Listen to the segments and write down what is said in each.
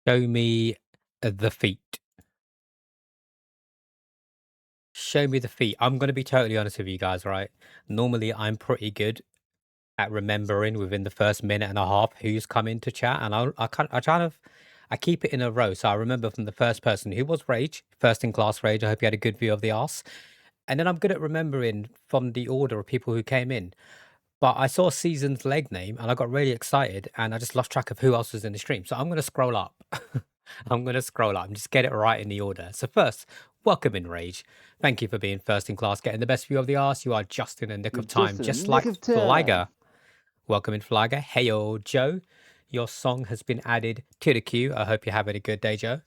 Show me the feet. Show me the feet. I'm gonna be totally honest with you guys, right? Normally, I'm pretty good at remembering within the first minute and a half who's come into chat, and I keep it in a row. So I remember from the first person who was Rage, first in class Rage. I hope you had a good view of the arse. And then I'm good at remembering from the order of people who came in. But I saw Season's leg name and I got really excited and I just lost track of who else was in the stream. So I'm going to scroll up. I'm going to scroll up and just get it right in the order. So, first, welcome in Rage. Thank you for being first in class, getting the best view of the arse. You are just in a nick You're of time, just in a just nick like of time. Flagger. Welcome in, Flagger. Hey, old Joe. Your song has been added to the queue. I hope you're having a good day, Joe.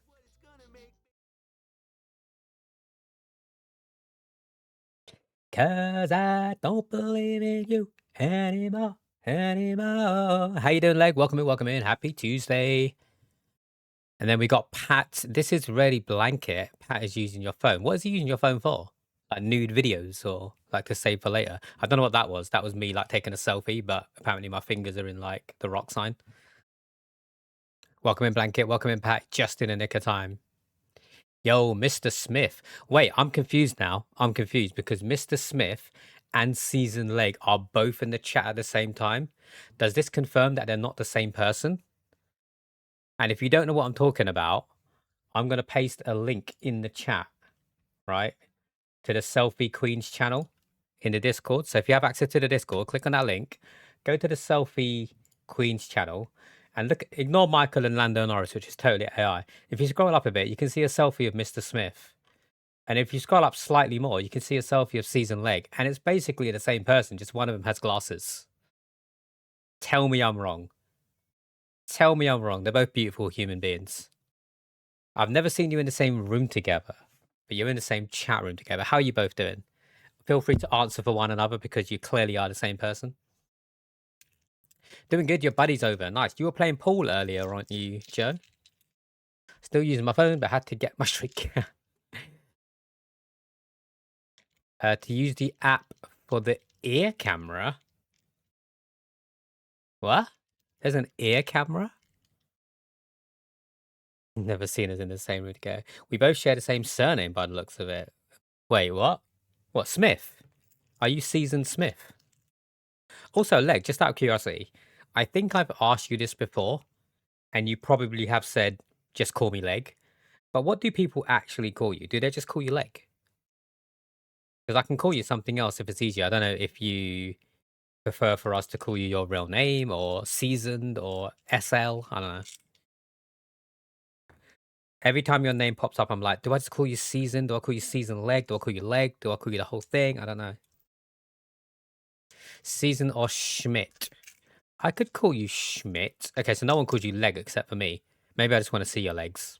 Cause I don't believe in you anymore, anymore. How you doing, Leg? Welcome in. Happy Tuesday. And then we got Pat. This is really blanket. Pat is using your phone. What is he using your phone for? Like nude videos or like to save for later? I don't know what that was. That was me like taking a selfie, but apparently my fingers are in like the rock sign. Welcome in, blanket. Welcome in, Pat. Just in a nick of time. Yo, Mr. Smith. Wait, I'm confused now. I'm confused because Mr. Smith and Season Leg are both in the chat at the same time. Does this confirm that they're not the same person? And if you don't know what I'm talking about, I'm going to paste a link in the chat, right, to the Selfie Queens channel in the Discord. So if you have access to the Discord, click on that link, go to the Selfie Queens channel, and look. Ignore Michael and Lando Norris, which is totally AI. If you scroll up a bit, you can see a selfie of Mr. Smith. And if you scroll up slightly more, you can see a selfie of Season Leg, and it's basically the same person, just one of them has glasses. Tell me I'm wrong. Tell me I'm wrong. They're both beautiful human beings. I've never seen you in the same room together, but you're in the same chat room together. How are you both doing? Feel free to answer for one another because you clearly are the same person. Doing good. Your buddy's over. Nice. You were playing pool earlier, aren't you, Joe? Still using my phone, but had to get my streak. To use the app for the ear camera. What? There's an ear camera? Never seen us in the same room together. We both share the same surname by the looks of it. Wait, what? What, Smith? Are you Seasoned Smith? Also, Leg, just out of curiosity, I think I've asked you this before, and you probably have said, just call me Leg. But what do people actually call you? Do they just call you Leg? Because I can call you something else if it's easier. I don't know if you prefer for us to call you your real name or Seasoned or SL. I don't know. Every time your name pops up, I'm like, do I just call you Seasoned? Do I call you Seasoned Leg? Do I call you Leg? Do I call you the whole thing? I don't know. Season or Schmidt? I could call you Schmidt. Okay, so no one calls you Leg except for me. Maybe I just want to see your legs.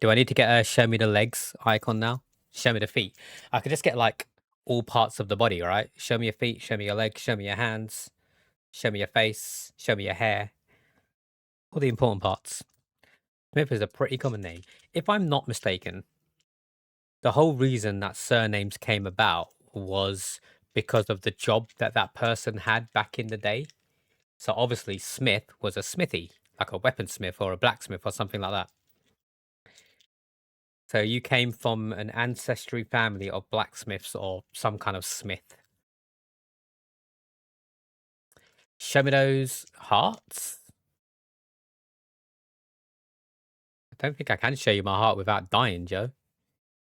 Do I need to get a show me the legs icon now? Show me the feet. I could just get like all parts of the body, right? Show me your feet, show me your legs, show me your hands, show me your face, show me your hair. All the important parts. Smith is a pretty common name. If I'm not mistaken, the whole reason that surnames came about was because of the job that that person had back in the day. So obviously Smith was a smithy, like a weaponsmith or a blacksmith or something like that. So you came from an ancestry family of blacksmiths or some kind of smith. Show me those hearts. I don't think I can show you my heart without dying, Joe.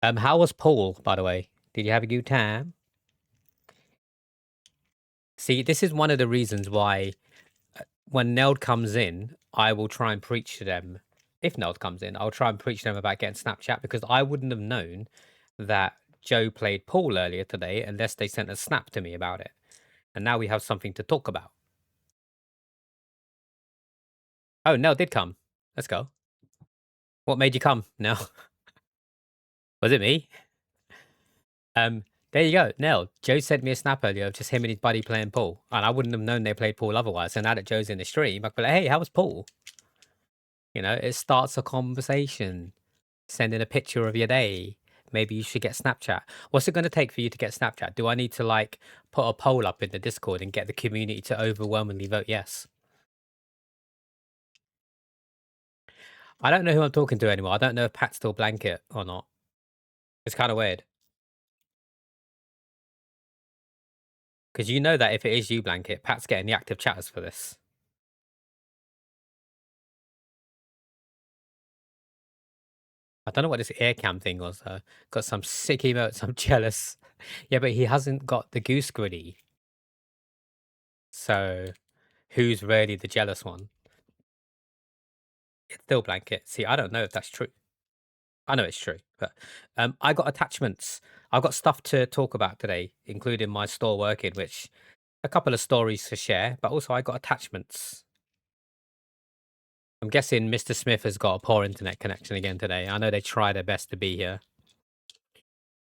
How was Paul, by the way? Did you have a good time? See, this is one of the reasons why when Neld comes in, I will try and preach to them. If Neld comes in, I'll try and preach to them about getting Snapchat because I wouldn't have known that Joe played Paul earlier today unless they sent a snap to me about it. And now we have something to talk about. Oh, Neld did come. Let's go. What made you come? No. Was it me? There you go. Neld. Joe sent me a snap earlier of just him and his buddy playing Paul. And I wouldn't have known they played Paul otherwise. So now that Joe's in the stream, I could be like, hey, how was Paul? You know, it starts a conversation. Sending a picture of your day. Maybe you should get Snapchat. What's it going to take for you to get Snapchat? Do I need to like put a poll up in the Discord and get the community to overwhelmingly vote yes? I don't know who I'm talking to anymore. I don't know if Pat's still blanket or not. It's kind of weird. Because you know that if it is you, blanket, Pat's getting the active chatters for this. I don't know what this ear cam thing was, though. Got some sick emotes. I'm jealous. Yeah, but he hasn't got the goose gritty. So who's really the jealous one? It's still blanket. See, I don't know if that's true. I know it's true, but I got attachments. I've got stuff to talk about today, including my store working, which a couple of stories to share, but also I got attachments. I'm guessing Mr. Smith has got a poor internet connection again today. I know they try their best to be here.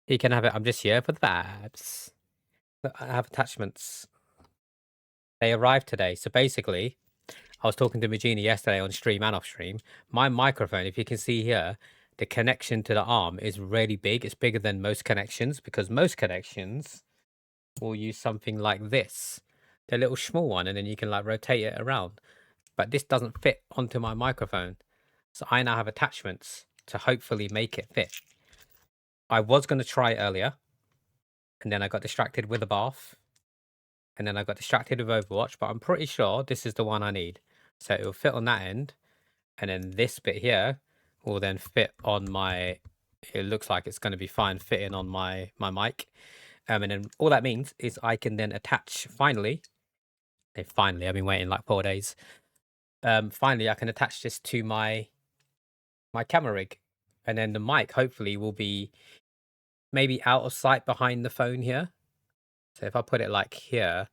He can have it. I'm just here for the vibes. But I have attachments. They arrived today. So basically, I was talking to Magini yesterday on stream and off stream. My microphone, if you can see here, the connection to the arm is really big. It's bigger than most connections because most connections will use something like this, the little small one, and then you can like rotate it around. But this doesn't fit onto my microphone. So I now have attachments to hopefully make it fit. I was going to try earlier, and then I got distracted with the bath, and then I got distracted with Overwatch, but I'm pretty sure this is the one I need. So it will fit on that end, and then this bit here will then fit on my, it looks like it's going to be fine fitting on my mic. And then all that means is I can then attach, finally, I've been waiting like 4 days. Finally, I can attach this to my camera rig, and then the mic hopefully will be maybe out of sight behind the phone here. So if I put it like here,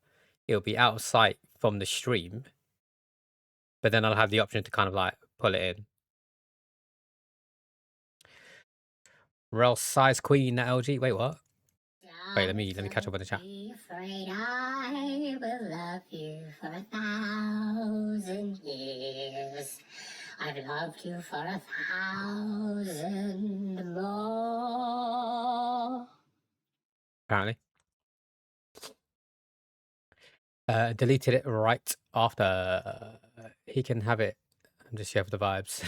it'll be out of sight from the stream, but then I'll have the option to kind of like pull it in. Rel size queen that LG. Wait, what? Wait, let me catch up on the chat. Be afraid I will love you for 1,000 years. I've loved you for 1,000 more. Apparently. Deleted it right after. He can have it. I'm just here for the vibes.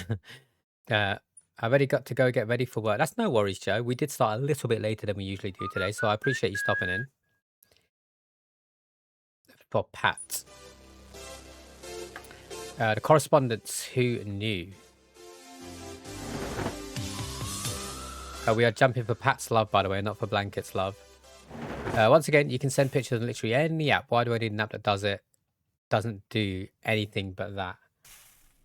I already got to go get ready for work. That's no worries, Joe. We did start a little bit later than we usually do today, so I appreciate you stopping in. For Pat. The correspondence who knew. We are jumping for Pat's love, by the way, not for Blanket's love. Once again, you can send pictures on literally any app. Why do I need an app that does it? Doesn't do anything but that.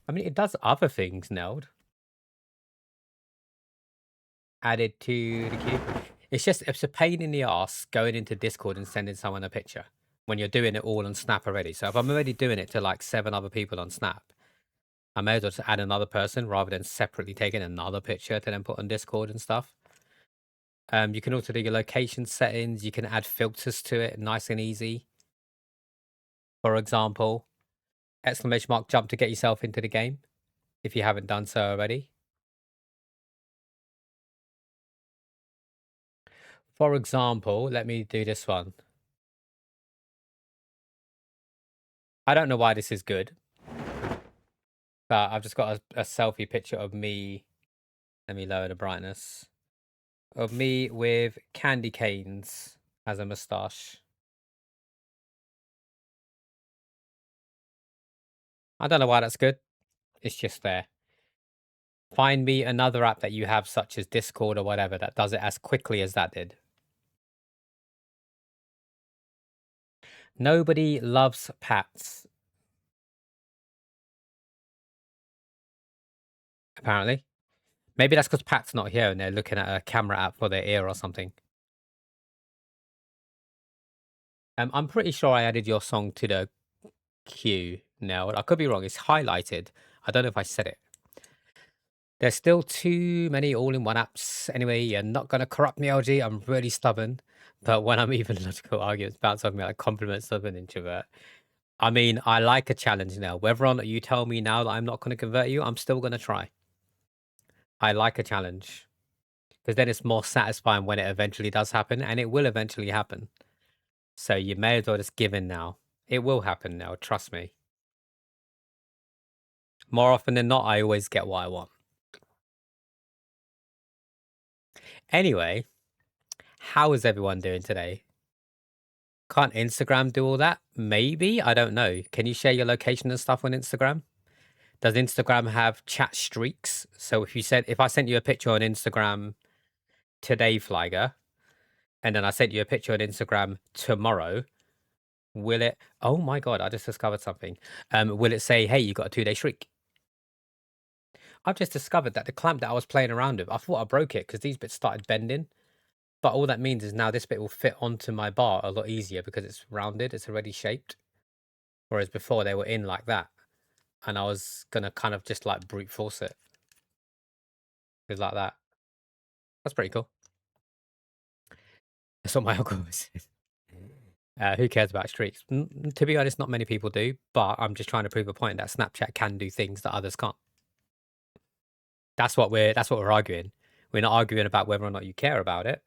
I mean, it does other things, Neld. Added to the queue. It's a pain in the ass going into Discord and sending someone a picture when you're doing it all on Snap already. So if I'm already doing it to like 7 other people on Snap, I may as well just add another person rather than separately taking another picture to then put on Discord and stuff. You can also do your location settings. You can add filters to it, nice and easy. For example, !! jump to get yourself into the game if you haven't done so already. For example, let me do this one. I don't know why this is good, but I've just got a selfie picture of me. Let me lower the brightness. Of me with candy canes as a moustache. I don't know why that's good. It's just there. Find me another app that you have, such as Discord or whatever, that does it as quickly as that did. Nobody loves Pats. Apparently. Maybe that's because Pat's not here and they're looking at a camera app for their ear or something. I'm pretty sure I added your song to the queue now. I could be wrong. It's highlighted. I don't know if I said it. There's still too many all-in-one apps. Anyway, you're not going to corrupt me, LG. I'm really stubborn. But when I'm even logical arguments about something like compliments of an introvert, I mean, I like a challenge now. Whether or not you tell me now that I'm not going to convert you, I'm still going to try. I like a challenge. Because then it's more satisfying when it eventually does happen. And it will eventually happen. So you may as well just give in now. It will happen now. Trust me. More often than not, I always get what I want. Anyway, how is everyone doing today? Can't Instagram do all that? Maybe, I don't know. Can you share your location and stuff on Instagram? Does Instagram have chat streaks? So if I sent you a picture on Instagram today, Flyger, and then I sent you a picture on Instagram tomorrow, will it? Oh my god, I just discovered something. Will it say, "Hey, you got a 2-day streak"? I've just discovered that the clamp that I was playing around with, I thought I broke it because these bits started bending. But all that means is now this bit will fit onto my bar a lot easier because it's rounded, it's already shaped. Whereas before they were in like that. And I was gonna kind of just like brute force it. It's like that. That's pretty cool. That's what my uncle says. Who cares about streaks? To be honest, not many people do, but I'm just trying to prove a point that Snapchat can do things that others can't. That's what we're arguing. We're not arguing about whether or not you care about it.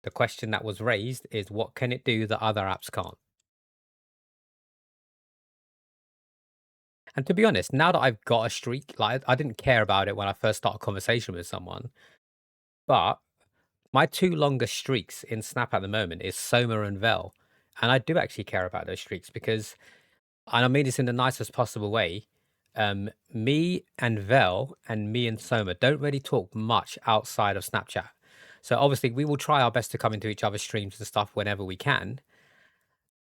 The question that was raised is what can it do that other apps can't? And to be honest, now that I've got a streak, like I didn't care about it when I first started a conversation with someone, but my 2 longest streaks in Snap at the moment is Soma and Vel. And I do actually care about those streaks because, and I mean this in the nicest possible way, me and Vel and me and Soma don't really talk much outside of Snapchat. So obviously we will try our best to come into each other's streams and stuff whenever we can.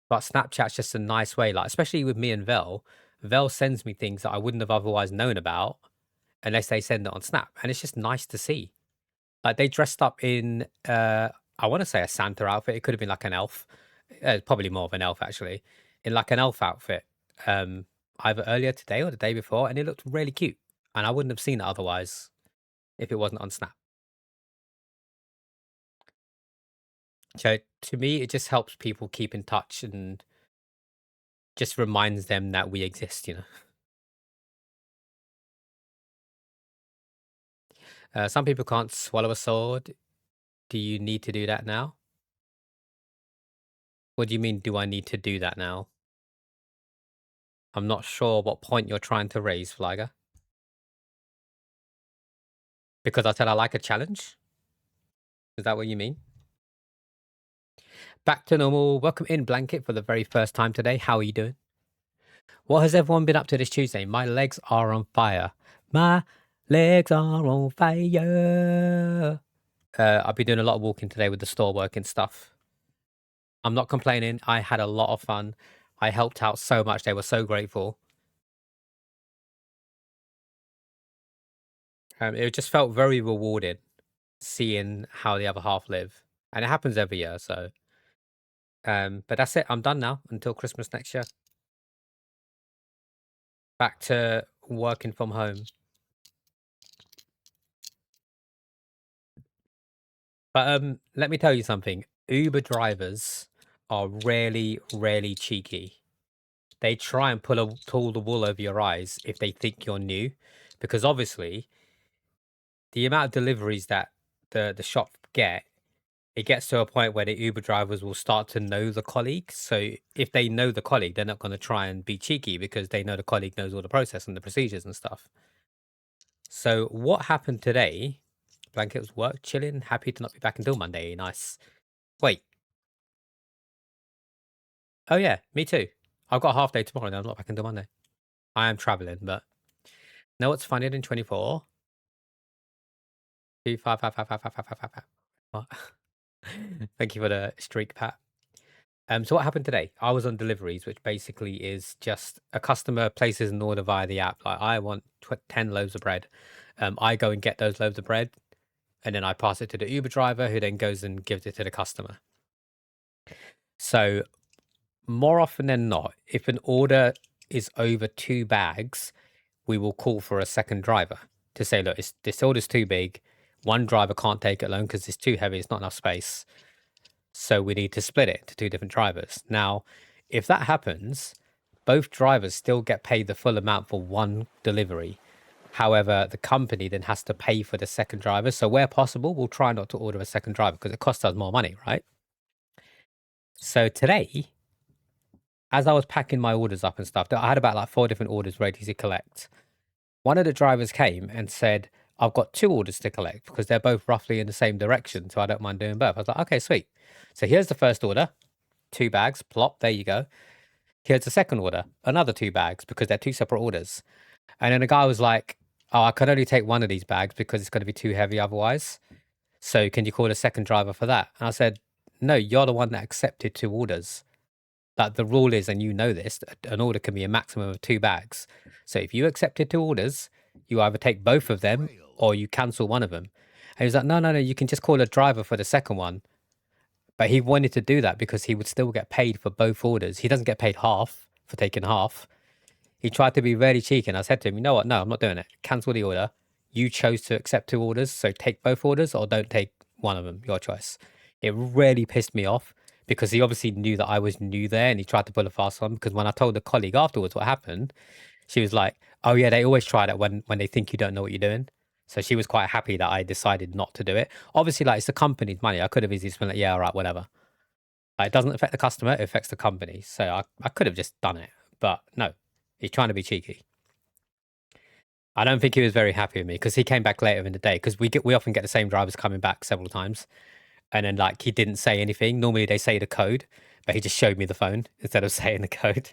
But Snapchat's just a nice way, like especially with me and Vel. Vel sends me things that I wouldn't have otherwise known about unless they send it on Snap. And it's just nice to see. Like they dressed up in I want to say a Santa outfit. It could have been like an elf. Probably more of an elf actually. In like an elf outfit. Either earlier today or the day before, and it looked really cute. And I wouldn't have seen it otherwise if it wasn't on Snap. So to me, it just helps people keep in touch and just reminds them that we exist, you know. Some people can't swallow a sword. Do you need to do that now? What do you mean, do I need to do that now? I'm not sure what point you're trying to raise, Flyger. Because I said I like a challenge? Is that what you mean? Back to normal. Welcome in, Blanket, for the very first time today. How are you doing? What has everyone been up to this Tuesday? My legs are on fire. My legs are on fire. I've been doing a lot of walking today with the store work and stuff. I'm not complaining. I had a lot of fun. I helped out so much. They were so grateful. It just felt very rewarding seeing how the other half live. And it happens every year, so. But that's it. I'm done now until Christmas next year. Back to working from home. But let me tell you something. Uber drivers are really, really cheeky. They try and pull the wool over your eyes if they think you're new, because obviously the amount of deliveries that the shop get, it gets to a point where the Uber drivers will start to know the colleague. So if they know the colleague, they're not going to try and be cheeky because they know the colleague knows all the process and the procedures and stuff. So what happened today? Blanket was work, chilling, happy to not be back until Monday. Nice. Wait. Oh yeah, me too. I've got a half day tomorrow and I'm not back until Monday. I am traveling, but know what's funnier than 24? 2, 5, 5, 5, 5, 5, 5, 5, 5, 5. What? Thank you for the streak, Pat. So what happened today? I was on deliveries, which basically is just a customer places an order via the app. Like I want 10 loaves of bread. I go and get those loaves of bread, and then I pass it to the Uber driver, who then goes and gives it to the customer. So more often than not, if an order is over 2 bags, we will call for a second driver to say, look, this order's too big. One driver can't take it alone because it's too heavy. It's not enough space. So we need to split it to 2 different drivers. Now, if that happens, both drivers still get paid the full amount for one delivery. However, the company then has to pay for the second driver. So where possible, we'll try not to order a second driver because it costs us more money, right? So today, as I was packing my orders up and stuff, I had about like 4 different orders ready to collect. One of the drivers came and said, I've got 2 orders to collect because they're both roughly in the same direction, so I don't mind doing both. I was like, "Okay, sweet." So here's the first order, 2 bags, plop, there you go. Here's the second order, another 2 bags because they're 2 separate orders. And then the guy was like, "Oh, I can only take one of these bags because it's gonna be too heavy otherwise. So can you call a second driver for that?" And I said, "No, you're the one that accepted 2 orders. Like the rule is, and you know this, an order can be a maximum of 2 bags. So if you accepted 2 orders, you either take both of them or you cancel one of them." And he was like, "No, no, no, you can just call a driver for the second one." But he wanted to do that because he would still get paid for both orders. He doesn't get paid half for taking half. He tried to be very cheeky, and I said to him, "You know what? No, I'm not doing it. Cancel the order. You chose to accept 2 orders, so take both orders or don't take one of them. Your choice." It really pissed me off because he obviously knew that I was new there and he tried to pull a fast one because when I told the colleague afterwards what happened, she was like, "Oh yeah, they always try that when they think you don't know what you're doing." So she was quite happy that I decided not to do it. Obviously, like it's the company's money. I could have easily just been like, "Yeah, all right, whatever." Like, it doesn't affect the customer, it affects the company. So I could have just done it. But no, he's trying to be cheeky. I don't think he was very happy with me because he came back later in the day because we often get the same drivers coming back several times, and then like he didn't say anything. Normally they say the code, but he just showed me the phone instead of saying the code.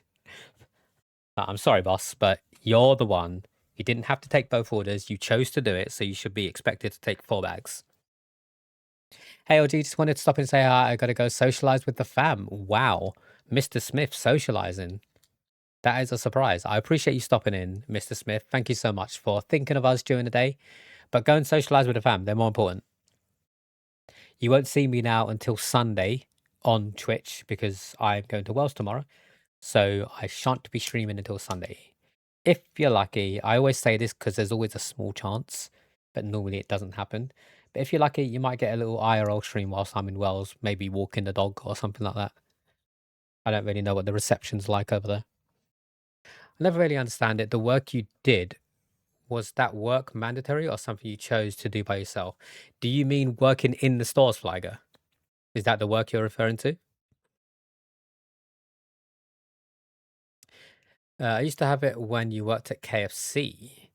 I'm sorry, boss, but you're the one. You didn't have to take both orders. You chose to do it, so you should be expected to take 4 bags. Hey, LG, just wanted to stop and say hi. I got to go socialize with the fam. Wow, Mr. Smith socializing. That is a surprise. I appreciate you stopping in, Mr. Smith. Thank you so much for thinking of us during the day. But go and socialize with the fam. They're more important. You won't see me now until Sunday on Twitch because I'm going to Wales tomorrow. So I shan't be streaming until Sunday. If you're lucky, I always say this because there's always a small chance, but normally it doesn't happen. But if you're lucky, you might get a little IRL stream whilst I'm in Wales, maybe walking the dog or something like that. I don't really know what the reception's like over there. I never really understand it. The work you did, was that work mandatory or something you chose to do by yourself? Do you mean working in the stores, Flagger? Is that the work you're referring to? I used to have it when you worked at KFC.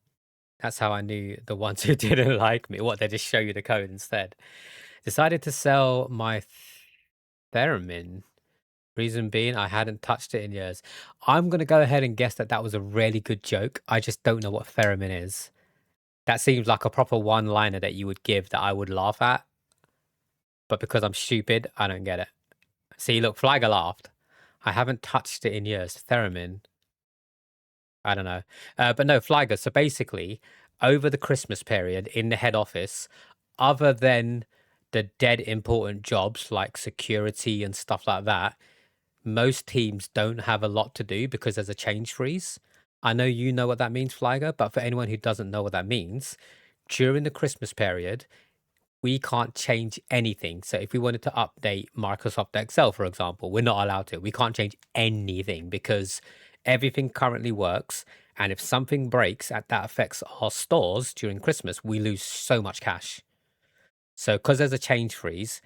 That's how I knew the ones who didn't like me. What, they just show you the code instead. Decided to sell my Theremin. Reason being, I hadn't touched it in years. I'm going to go ahead and guess that that was a really good joke. I just don't know what Theremin is. That seems like a proper one-liner that you would give that I would laugh at. But because I'm stupid, I don't get it. See, look, Flagger laughed. I haven't touched it in years. Theremin. I don't know. But no, Flagger. So basically, over the Christmas period in the head office, other than the dead important jobs like security and stuff like that, most teams don't have a lot to do because there's a change freeze. I know you know what that means, Flagger, but for anyone who doesn't know what that means, during the Christmas period, we can't change anything. So if we wanted to update Microsoft Excel, for example, we're not allowed to. We can't change anything because everything currently works. And if something breaks that affects our stores during Christmas, we lose so much cash. So because there's a change freeze,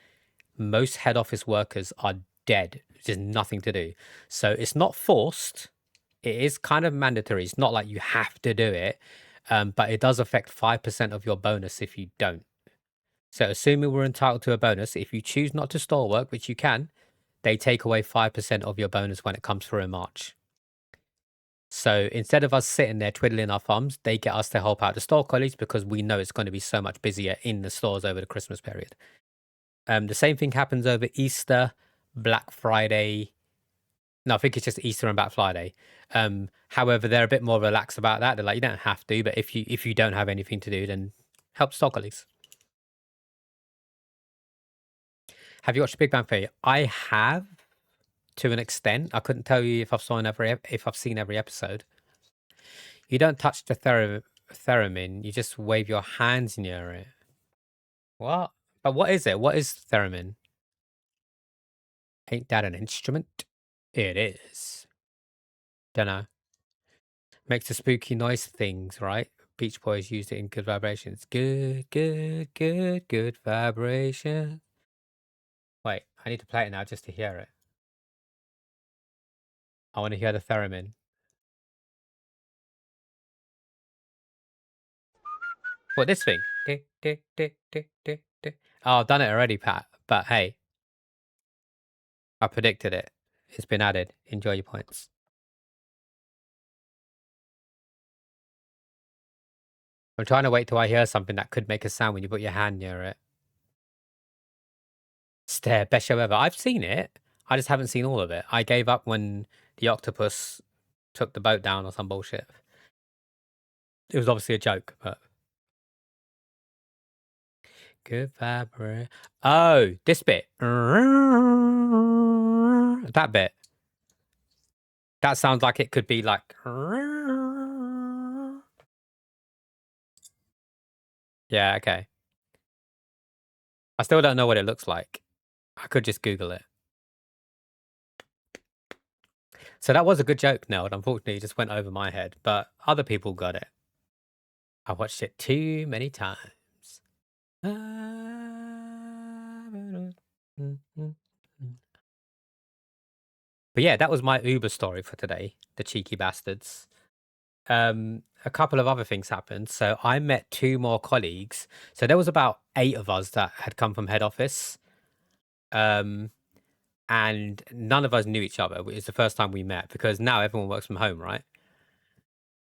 most head office workers are dead. There's nothing to do. So it's not forced. It is kind of mandatory. It's not like you have to do it, but it does affect 5% of your bonus if you don't. So assuming we're entitled to a bonus, if you choose not to store work, which you can, they take away 5% of your bonus when it comes through in March. So instead of us sitting there twiddling our thumbs, they get us to help out the store colleagues because we know it's going to be so much busier in the stores over the Christmas period. The same thing happens over Easter, Black Friday. No, I think it's just Easter and Black Friday. However, they're a bit more relaxed about that. They're like, you don't have to, but if you don't have anything to do, then help store colleagues. Have you watched Big Bang Theory? I have, to an extent. I couldn't tell you if if I've seen every episode. You don't touch the theremin. You just wave your hands near it. What? But what is it? What is theremin? Ain't that an instrument? It is. Dunno. Makes the spooky noise things, right? Beach Boys used it in Good Vibrations. Good, good, good, good vibration. Wait, I need to play it now just to hear it. I want to hear the theremin. What, this thing? Oh, I've done it already, Pat. But hey, I predicted it. It's been added. Enjoy your points. I'm trying to wait till I hear something that could make a sound when you put your hand near it. Stare, best show ever. I've seen it. I just haven't seen all of it. I gave up when the octopus took the boat down or some bullshit. It was obviously a joke, but good fabric. Oh, this bit. That bit. That sounds like it could be like. Yeah, okay. I still don't know what it looks like. I could just Google it. So that was a good joke, Neld. Unfortunately, it just went over my head, but other people got it. I watched it too many times. But yeah, that was my Uber story for today. The cheeky bastards. A couple of other things happened. So I met two more colleagues. So there was about 8 of us that had come from head office. And none of us knew each other. It was the first time we met because now everyone works from home, right?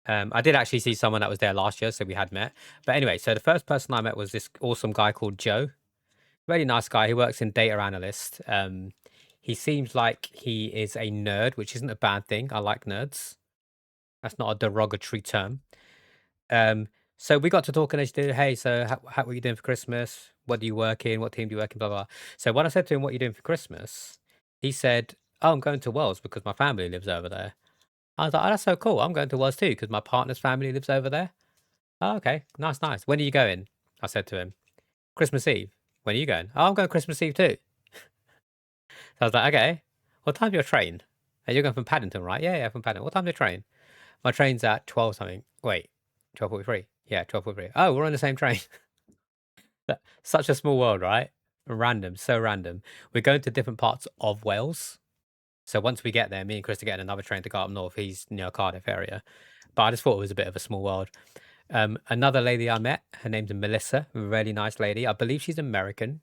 I did actually see someone that was there last year, so we had met. But anyway, so the first person I met was this awesome guy called Joe. Really nice guy. He works in data analyst. He seems like he is a nerd, which isn't a bad thing. I like nerds. That's not a derogatory term. Um, so we got to talking as you do. Hey, so how what are you doing for Christmas? What do you work in? What team do you work in? Blah blah. So when I said to him, "What are you doing for Christmas?" He said, "Oh, I'm going to Wales because my family lives over there." I was like, "Oh, that's so cool. I'm going to Wales too because my partner's family lives over there." Oh, okay, nice, nice. When are you going? I said to him, "Christmas Eve." When are you going? Oh, I'm going Christmas Eve too. So I was like, okay, what time's your train? Hey, you're going from Paddington, right? Yeah, yeah, from Paddington. What time's your train? My train's at 12 something. Wait, 12:43. Yeah, 12:43. Oh, we're on the same train. Such a small world, right? Random, so random. We're going to different parts of Wales. So once we get there, me and Chris are getting another train to go up north. He's near Cardiff area. But I just thought it was a bit of a small world. Another lady I met, her name's Melissa, really nice lady. I believe she's American.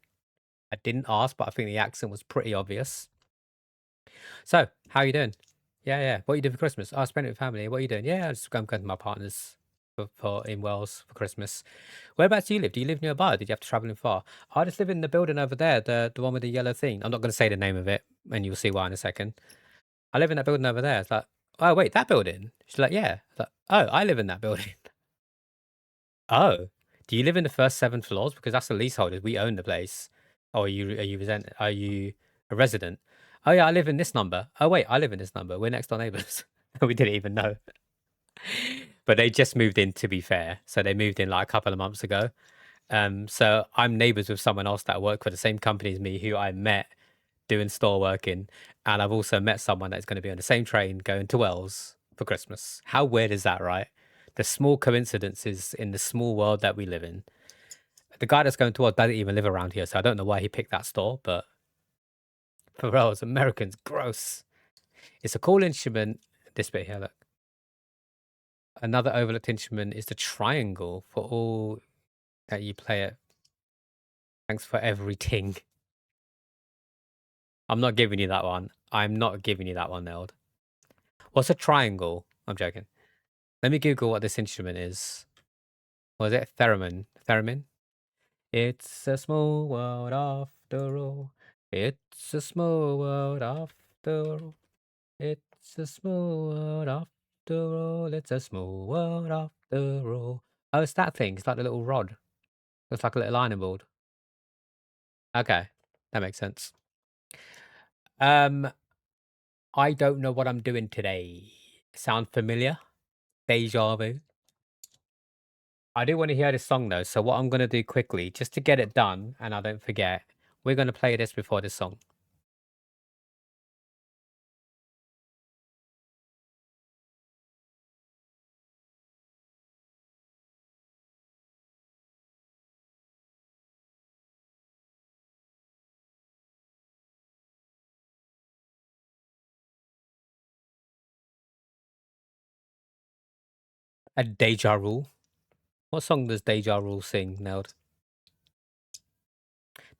I didn't ask, but I think the accent was pretty obvious. So, how you doing? Yeah, yeah. What you doing for Christmas? Oh, I spent it with family. What are you doing? Yeah, I'm going to my partner's for in Wales for Christmas. Whereabouts do you live? Do you live nearby? Or did you have to travel in far? I just live in the building over there, the one with the yellow thing. I'm not going to say the name of it, and you'll see why in a second. I live in that building over there. It's like, oh wait, that building. She's like, yeah. It's like, oh, I live in that building. Oh, do you live in the first 7 floors? Because that's the leaseholders. We own the place. Or are you a resident? Oh yeah, I live in this number. Oh wait, I live in this number. We're next door neighbors. We didn't even know. But they just moved in, to be fair. So they moved in like a couple of months ago. So I'm neighbors with someone else that worked for the same company as me, who I met doing store working, and I've also met someone that's going to be on the same train going to Wales for Christmas. How weird is that, right? The small coincidences in the small world that we live in. The guy that's going to Wales doesn't even live around here, so I don't know why he picked that store, but for us Americans, gross. It's a cool instrument. This bit here, look. Another overlooked instrument is the triangle for all that you play it. Thanks for everything. I'm not giving you that one. I'm not giving you that one, Neld. What's a triangle? I'm joking. Let me Google what this instrument is. Was it theremin? Theremin? It's a small world after all. It's a small world after all. It's a small world after all. It's a small world after all. Oh, it's that thing. It's like the little rod. Looks like a little ironing board. Okay, that makes sense. Um, I don't know what I'm doing today. Sound familiar? Deja vu. I do want to hear this song though, so what I'm gonna do quickly, just to get it done and I don't forget, we're gonna play this before this song. A deja vu. What song does Deja Rule sing, Neld?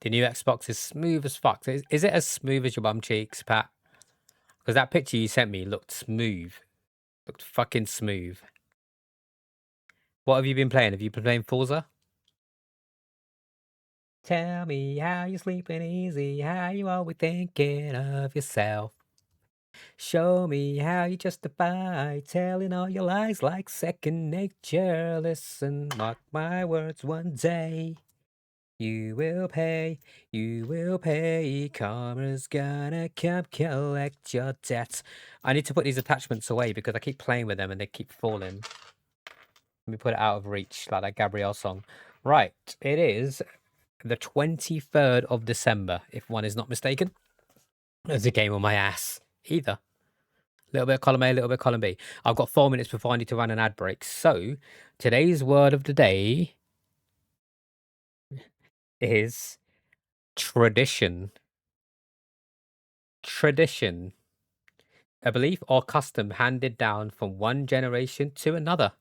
The new Xbox is smooth as fuck. Is it as smooth as your bum cheeks, Pat? Because that picture you sent me looked smooth. Looked fucking smooth. What have you been playing? Have you been playing Forza? Tell me how you sleeping easy, how you always thinking of yourself. Show me how you justify telling all your lies like second nature. Listen, mark my words, one day you will pay, karma's gonna come collect your debts. I need to put these attachments away because I keep playing with them and they keep falling. Let me put it out of reach, like that Gabrielle song. Right, it is the 23rd of December, if one is not mistaken. There's a game on my ass. Either. A little bit of column A, a little bit of column B. I've got 4 minutes before I need to run an ad break. So, today's word of the day is tradition. Tradition. A belief or custom handed down from one generation to another.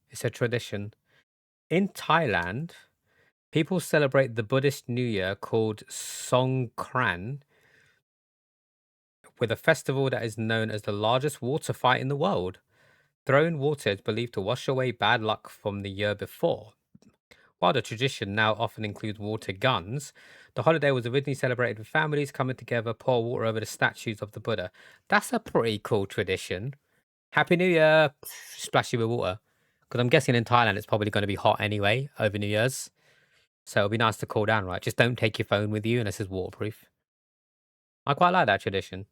It's a tradition. In Thailand, people celebrate the Buddhist New Year called Songkran with a festival that is known as the largest water fight in the world. Throwing water is believed to wash away bad luck from the year before. While the tradition now often includes water guns, the holiday was originally celebrated with families coming together, pour water over the statues of the Buddha. That's a pretty cool tradition. Happy New Year! Splash you with water. Because I'm guessing in Thailand it's probably going to be hot anyway over New Year's. So it'll be nice to cool down, right? Just don't take your phone with you unless it's waterproof. I quite like that tradition.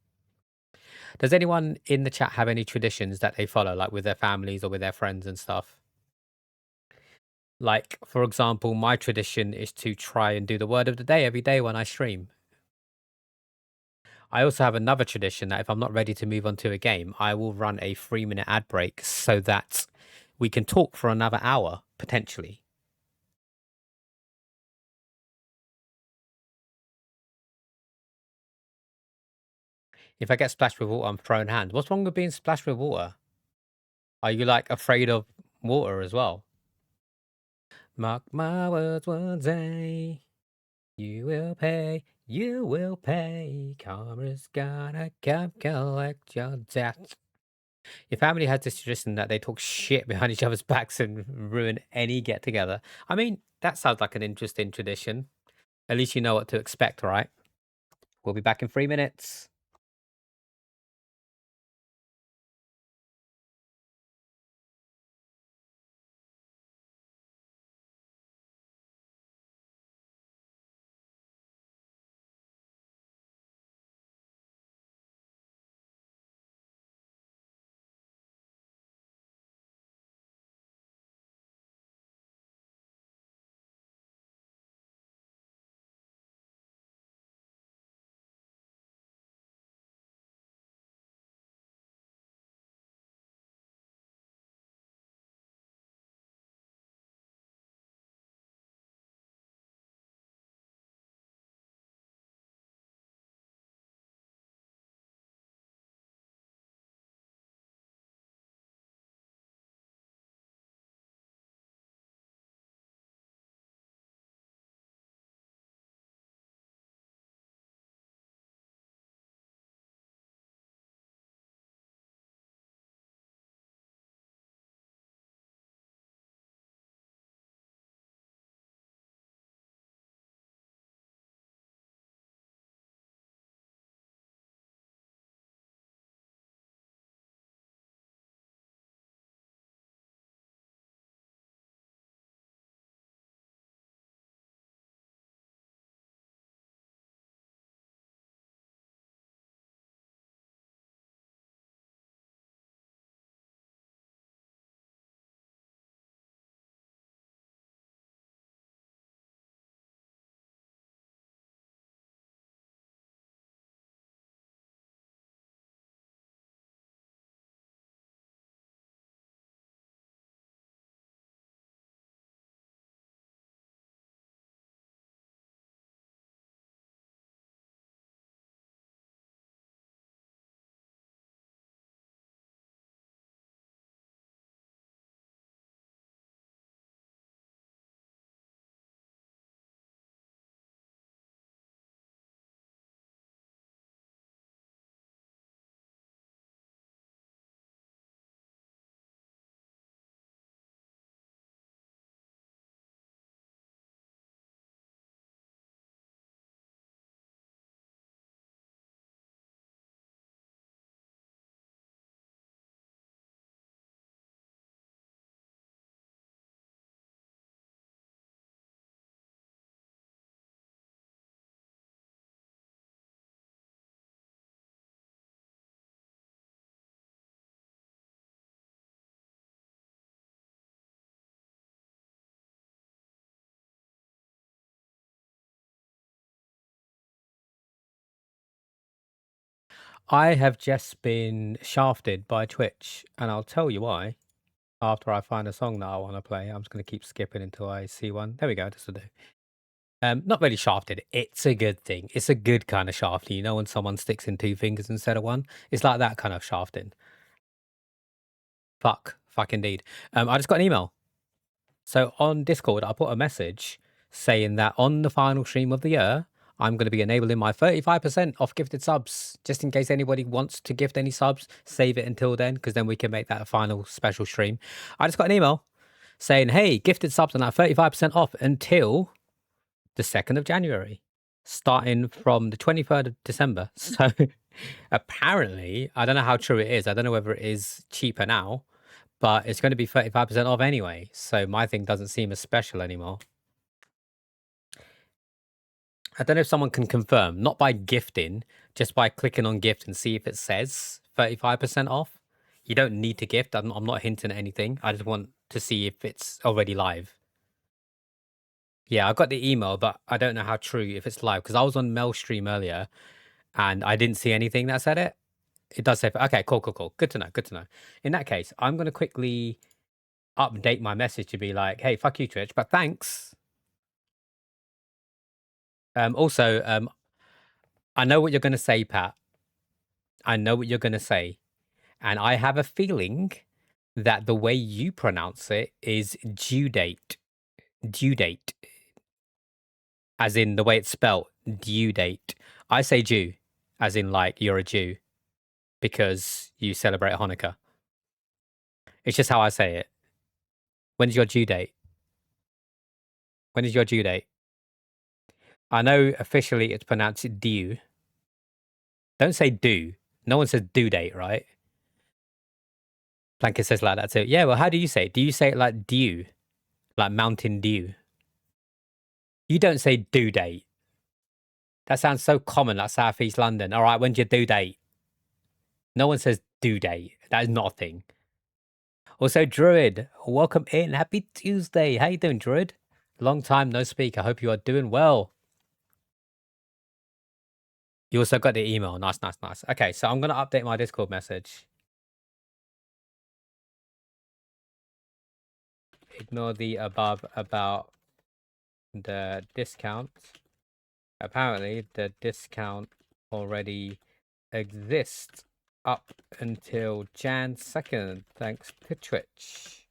Does anyone in the chat have any traditions that they follow, like with their families or with their friends and stuff? Like, for example, my tradition is to try and do the word of the day every day when I stream. I also have another tradition that if I'm not ready to move on to a game, I will run a 3-minute ad break so that we can talk for another hour, potentially. If I get splashed with water, I'm throwing hands. What's wrong with being splashed with water? Are you like afraid of water as well? Mark my words, one day you will pay, karma's gonna come collect your debt. Your family has this tradition that they talk shit behind each other's backs and ruin any get together. I mean, that sounds like an interesting tradition. At least you know what to expect, right? We'll be back in 3 minutes. I have just been shafted by Twitch, and I'll tell you why. After I find a song that I want to play, I'm just going to keep skipping until I see one. There we go. This will do. Not really shafted. It's a good thing. It's a good kind of shafting. You know, when someone sticks in two fingers instead of one, it's like that kind of shafting. Fuck indeed. I just got an email. So on Discord, I put a message saying that on the final stream of the year, I'm going to be enabling my 35% off gifted subs, just in case anybody wants to gift any subs. Save it until then, because then we can make that a final special stream. I just got an email saying, hey, gifted subs are now 35% off until the 2nd of January, starting from the 23rd of December. So apparently, I don't know how true it is. I don't know whether it is cheaper now, but it's going to be 35% off anyway. So my thing doesn't seem as special anymore. I don't know if someone can confirm, not by gifting, just by clicking on gift and see if it says 35% off. You don't need to gift. I'm not hinting at anything. I just want to see if it's already live. Yeah, I got the email, but I don't know how true if it's live, because I was on Mel stream earlier and I didn't see anything that said it. It does say, okay, cool. Good to know. In that case, I'm going to quickly update my message to be like, hey, fuck you, Twitch, but thanks. Also, I know what you're going to say, Pat. I know what you're going to say. And I have a feeling that the way you pronounce it is due date. Due date. As in the way it's spelled, due date. I say Jew, as in like you're a Jew, because you celebrate Hanukkah. It's just how I say it. When's your due date? When is your due date? I know officially it's pronounced due. Don't say do. No one says due date, right? Blanket says like that too. Yeah, well, how do you say it? Do you say it like dew? Like Mountain Dew? You don't say due date. That sounds so common, like Southeast London. All right, when's your due date? No one says due date. That is not a thing. Also, Druid, welcome in. Happy Tuesday. How you doing, Druid? Long time no speak. I hope you are doing well. You also got the email. Nice. Okay, so I'm going to update my Discord message. Ignore the above about the discount. Apparently, the discount already exists up until Jan 2nd, thanks to Twitch.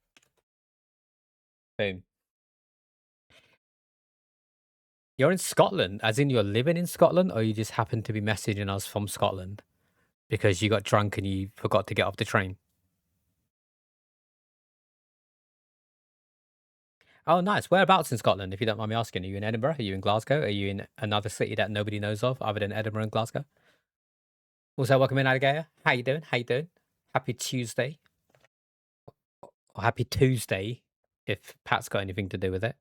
Boom. You're in Scotland, as in you're living in Scotland, or you just happen to be messaging us from Scotland because you got drunk and you forgot to get off the train? Oh, nice. Whereabouts in Scotland, if you don't mind me asking? Are you in Edinburgh? Are you in Glasgow? Are you in another city that nobody knows of other than Edinburgh and Glasgow? Also, welcome in, Alligator. How you doing? Happy Tuesday. Or happy Tuesday, if Pat's got anything to do with it.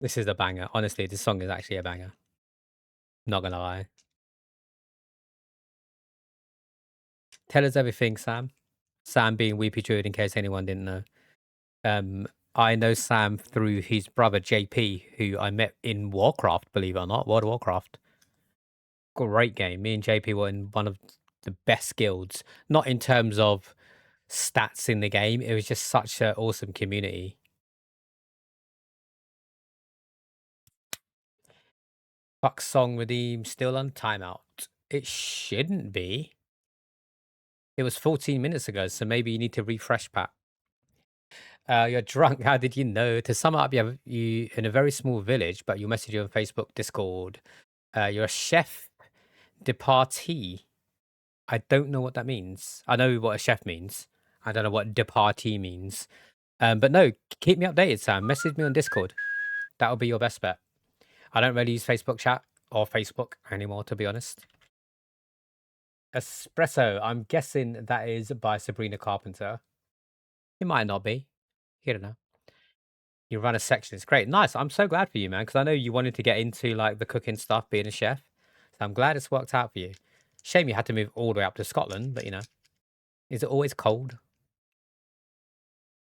This is a banger. Honestly, this song is actually a banger. Not gonna lie. Tell us everything, Sam. Sam being Weepy Druid, in case anyone didn't know. I know Sam through his brother JP, who I met in Warcraft, believe it or not. World of Warcraft. Great game. Me and JP were in one of the best guilds. Not in terms of stats in the game. It was just such an awesome community. Fuck song redeem still on timeout. It shouldn't be. It was 14 minutes ago, so maybe you need to refresh, Pat. You're drunk. How did you know? To sum up, you in a very small village, but you message you on Facebook, Discord. You're a chef de partie. I don't know what that means. I know what a chef means. I don't know what de partie means. But no, keep me updated, Sam. Message me on Discord. That'll be your best bet. I don't really use Facebook chat or Facebook anymore, to be honest. Espresso. I'm guessing that is by Sabrina Carpenter. It might not be. You don't know. You run a section. It's great. Nice. I'm so glad for you, man, because I know you wanted to get into like the cooking stuff, being a chef. So I'm glad it's worked out for you. Shame you had to move all the way up to Scotland, but you know, is it always cold?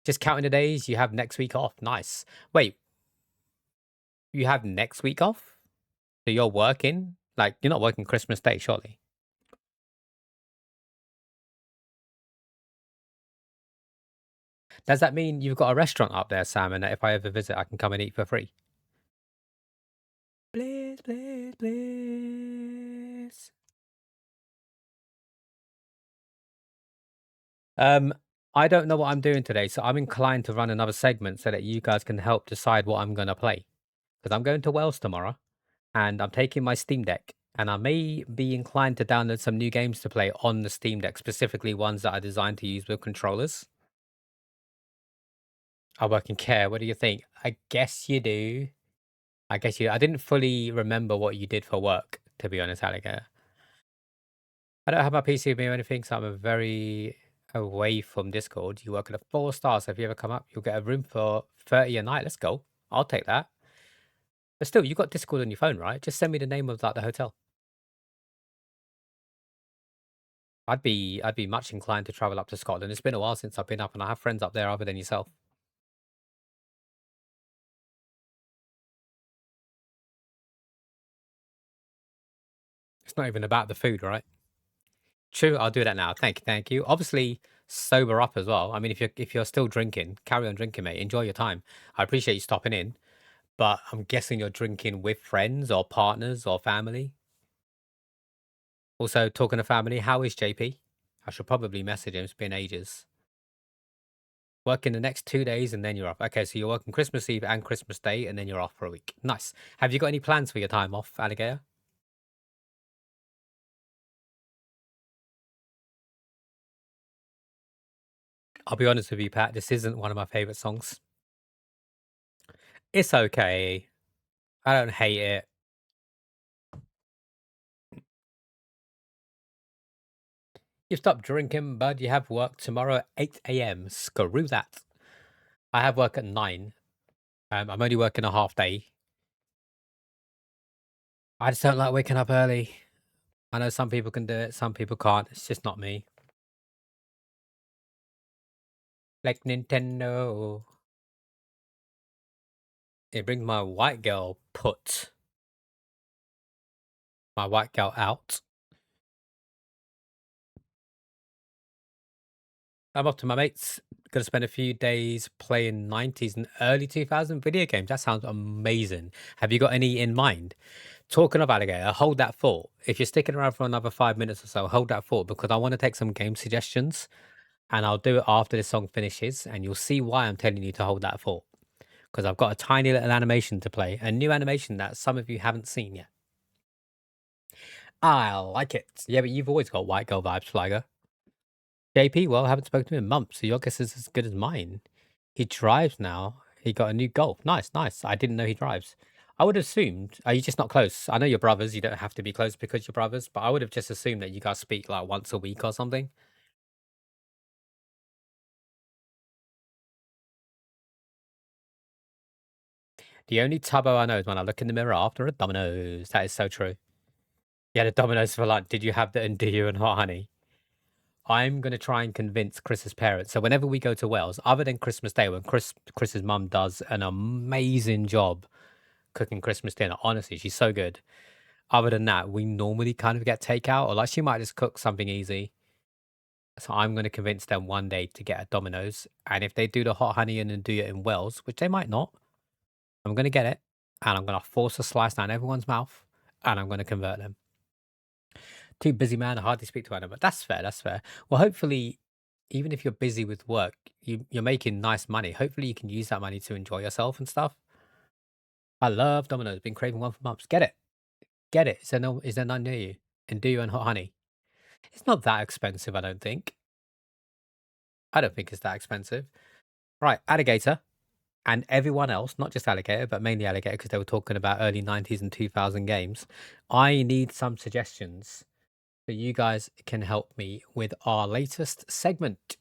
Just counting the days you have next week off. Nice. Wait, You have next week off? So you're working? Like, you're not working Christmas Day, surely? Does that mean you've got a restaurant up there, Sam, and that if I ever visit, I can come and eat for free? Please, please, please. Um, I don't know what I'm doing today, so I'm inclined to run another segment so that you guys can help decide what I'm gonna play. Because I'm going to Wales tomorrow, and I'm taking my Steam Deck, and I may be inclined to download some new games to play on the Steam Deck, specifically ones that are designed to use with controllers. I work in care. What do you think? I guess you do. I guess you. I didn't fully remember what you did for work, to be honest, Alligator. I don't have my PC with me or anything, so I'm very away from Discord. You work at a 4 star, so if you ever come up, you'll get a room for 30 a night. Let's go. I'll take that. But still, you got Discord on your phone, right? Just send me the name of like the hotel. I'd be much inclined to travel up to Scotland. It's been a while since I've been up, and I have friends up there other than yourself. It's not even about the food, right? True, I'll do that now. Thank you, thank you. Obviously, sober up as well. I mean, if you're still drinking, carry on drinking, mate. Enjoy your time. I appreciate you stopping in, but I'm guessing you're drinking with friends or partners or family. Also, talking to family, how is JP? I should probably message him. It's been ages. Working the next 2 days and then you're off. Okay, so you're working Christmas Eve and Christmas Day, and then you're off for a week. Nice. Have you got any plans for your time off, Alligator? I'll be honest with you, Pat. This isn't one of my favorite songs. It's okay. I don't hate it. You stop drinking, bud. You have work tomorrow at 8 a.m. Screw that. I have work at 9. I'm only working a half day. I just don't like waking up early. I know some people can do it, some people can't. It's just not me. Like Nintendo. It brings my white girl put. My white girl out. I'm off to my mates. Gonna spend a few days playing 90s and early 2000 video games. That sounds amazing. Have you got any in mind? Talking of Alligator, hold that thought. If you're sticking around for another 5 minutes or so, hold that thought because I want to take some game suggestions and I'll do it after this song finishes and you'll see why I'm telling you to hold that thought. Because I've got a tiny little animation to play, a new animation that some of you haven't seen yet. I like it. Yeah, but you've always got white girl vibes, Flyger. JP, well, I haven't spoken to him in months, so your guess is as good as mine. He drives now. He got a new Golf. Nice, nice. I didn't know he drives. I would have assumed, are you just not close? I know you're brothers. You don't have to be close because you're brothers, but I would have just assumed that you guys speak like once a week or something. The only tubbo I know is when I look in the mirror after a Domino's. That is so true. Yeah, the Domino's for lunch. Did you have the and do you and hot honey? I'm gonna try and convince Chris's parents. So whenever we go to Wales, other than Christmas Day, when Chris's mum does an amazing job cooking Christmas dinner. Honestly, she's so good. Other than that, we normally kind of get takeout, or like she might just cook something easy. So I'm gonna convince them one day to get a Domino's, and if they do the hot honey and then do it in Wales, which they might not, I'm gonna get it, and I'm gonna force a slice down everyone's mouth, and I'm gonna convert them. Too busy man, I hardly speak to anyone, but that's fair. That's fair. Well, hopefully, even if you're busy with work, you're making nice money. Hopefully, you can use that money to enjoy yourself and stuff. I love Domino's. Been craving one for months. Get it. Get it. Is there none near you? And do you and hot honey? It's not that expensive, I don't think. I don't think it's that expensive. Right, Alligator and everyone else, not just Alligator, but mainly Alligator, because they were talking about early 90s and 2000 games. I need some suggestions so you guys can help me with our latest segment.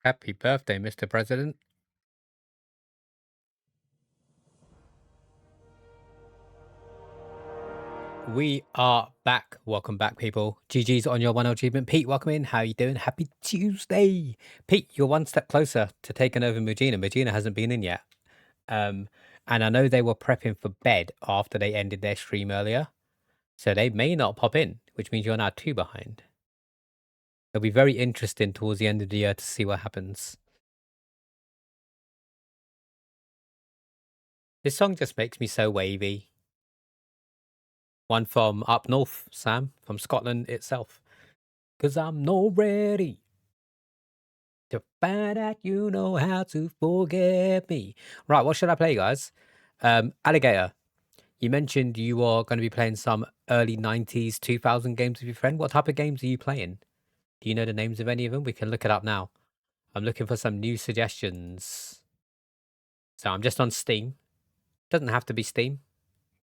Happy birthday, Mr. President. We are back. Welcome back, people. GG's on your 1 achievement. Pete, welcome in. How you doing? Happy Tuesday. Pete, you're one step closer to taking over Mugina. Mugina hasn't been in yet. And I know they were prepping for bed after they ended their stream earlier. So they may not pop in, which means you're now 2 behind. It'll be very interesting towards the end of the year to see what happens. This song just makes me so wavy. One from up north, Sam, from Scotland itself. 'Cause I'm not ready to find out you know how to forget me. Right, what should I play, guys? Alligator, you mentioned you are going to be playing some early 90s, 2000 games with your friend. What type of games are you playing? Do you know the names of any of them? We can look it up now. I'm looking for some new suggestions. So I'm just on Steam. Doesn't have to be Steam.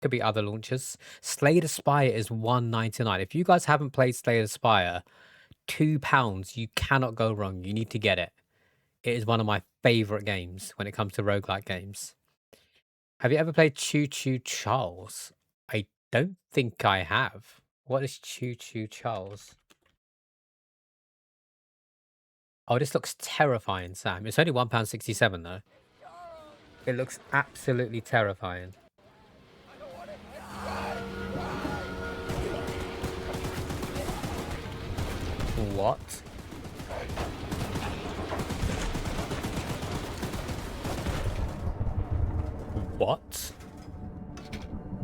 Could be other launchers. Slay the Spire is $1.99. If you guys haven't played Slay the Spire, £2, you cannot go wrong. You need to get it. It is one of my favorite games when it comes to roguelike games. Have you ever played Choo Choo Charles? I don't think I have. What is Choo Choo Charles? Oh, this looks terrifying, Sam. It's only £1.67 though. It looks absolutely terrifying. What? What?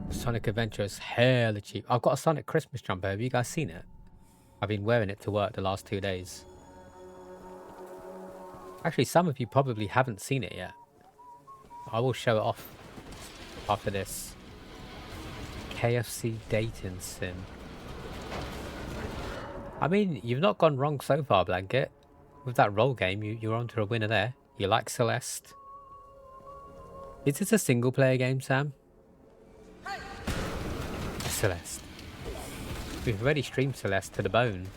Sonic Adventure is hella cheap. I've got a Sonic Christmas jumper. Have you guys seen it? I've been wearing it to work the last 2 days. Actually, some of you probably haven't seen it yet. I will show it off after this. KFC dating sim. I mean, you've not gone wrong so far, Blanket. With that roll game, you're onto a winner there. You like Celeste. Is this a single player game, Sam? Celeste. We've already streamed Celeste to the bone.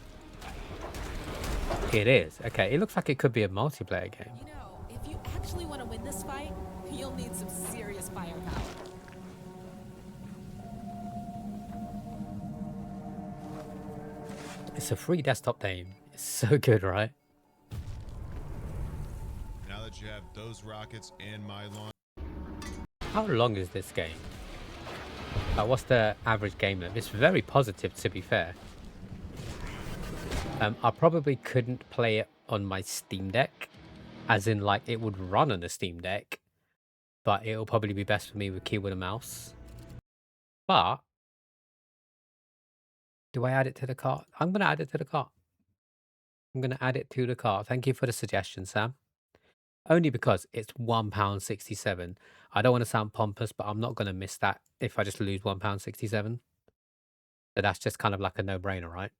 It is. Okay, it looks like it could be a multiplayer game. You know, if you actually want to win this fight, you'll need some serious firepower. It's a free desktop game. It's so good, right? Now that you have those rockets and my launch. How long is this game? What's the average game length? It's very positive, to be fair. I probably couldn't play it on my Steam Deck, as in, like, it would run on a Steam Deck, but it'll probably be best for me with keyboard and mouse. But do I add it to the cart? I'm going to add it to the cart. I'm going to add it to the cart. Thank you for the suggestion, Sam. Only because it's £1.67. I don't want to sound pompous, but I'm not going to miss that if I just lose £1.67. So that's just kind of like a no-brainer, right?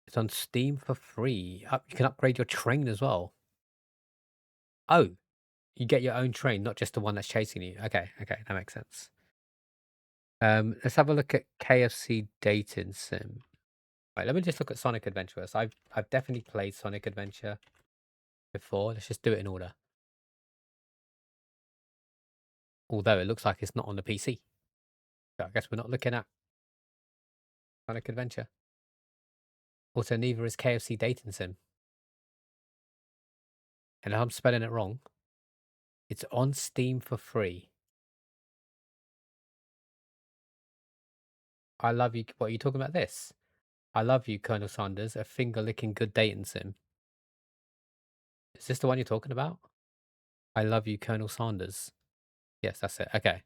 It's on Steam for free. You can upgrade your train as well. Oh, you get your own train, not just the one that's chasing you. Okay, that makes sense. Let's have a look at KFC dating sim. Right, let me just look at Sonic Adventure. So I've definitely played Sonic Adventure before. Let's just do it in order. Although it looks like it's not on the PC. So I guess we're not looking at Sonic Adventure. Also, neither is KFC dating sim. And if I'm spelling it wrong, it's on Steam for free. I love you. What are you talking about this? I love you, Colonel Sanders. A finger-licking good dating sim. Is this the one you're talking about? I love you, Colonel Sanders. Yes, that's it. Okay.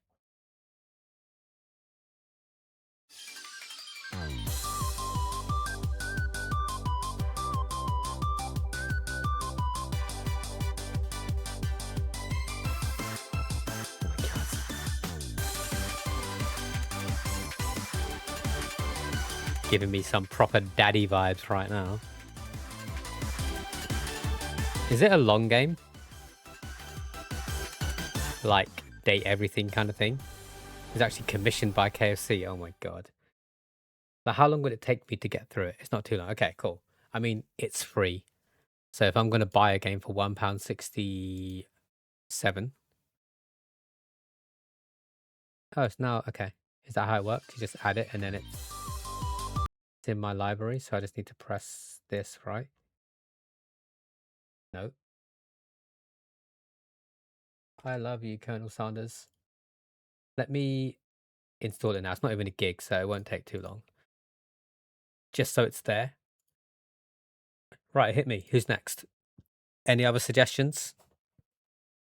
Giving me some proper daddy vibes right now. Is it a long game? Like, date everything kind of thing? It's actually commissioned by KFC. Oh my god. Now, how long would it take me to get through it? It's not too long. Okay, cool. I mean, it's free. So if I'm going to buy a game for £1.67. Oh, it's now, okay. Is that how it works? You just add it and then it's in my library. So I just need to press this, right? No. I love you, Colonel Sanders. Let me install it now. It's not even a gig, so it won't take too long. Just so it's there. Right, hit me. Who's next? Any other suggestions?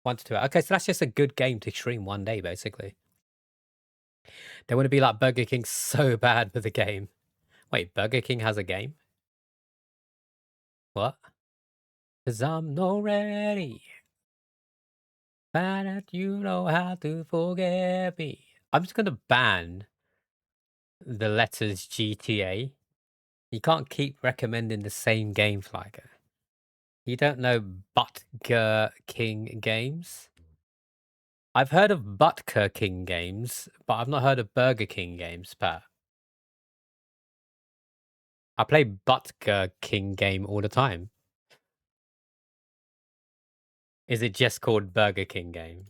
1 to 2. Okay, so that's just a good game to stream one day, basically. They want to be like Burger King so bad for the game. Wait, Burger King has a game? What? Cause I'm not ready. But you know how to forget me. I'm just gonna ban the letters GTA. You can't keep recommending the same game, Flyger. You don't know Butker King games? I've heard of Butker King games, but I've not heard of Burger King games, Pat. I play Butker King game all the time. Is it just called Burger King game?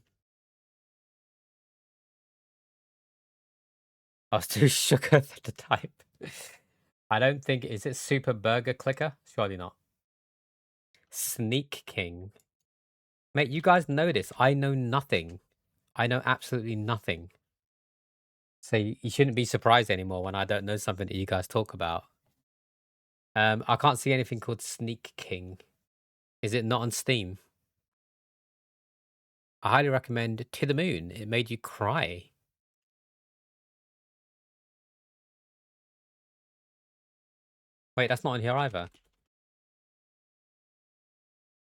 I was too shook at the type. I don't think... Is it Super Burger Clicker? Surely not. Sneak King. Mate, you guys know this. I know nothing. I know absolutely nothing. So you shouldn't be surprised anymore when I don't know something that you guys talk about. I can't see anything called Sneak King. Is it not on Steam? I highly recommend To the Moon. It made you cry. Wait, that's not on here either.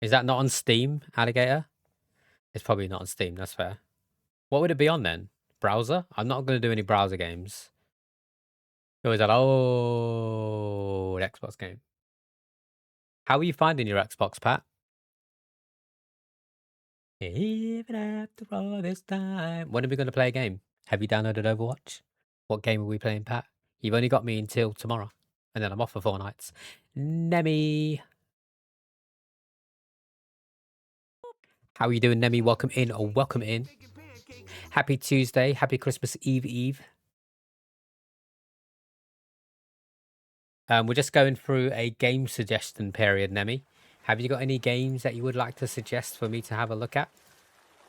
Is that not on Steam, Alligator? It's probably not on Steam, that's fair. What would it be on then? Browser? I'm not going to do any browser games. Or is that old Xbox game? How are you finding your Xbox, Pat? Even after all this time. When are we going to play a game? Have you downloaded Overwatch? What game are we playing, Pat? You've only got me until tomorrow. And then I'm off for 4 nights. Nemi. How are you doing, Nemi? Welcome in or welcome in. Happy Tuesday. Happy Christmas Eve. We're just going through a game suggestion period, Nemi. Have you got any games that you would like to suggest for me to have a look at?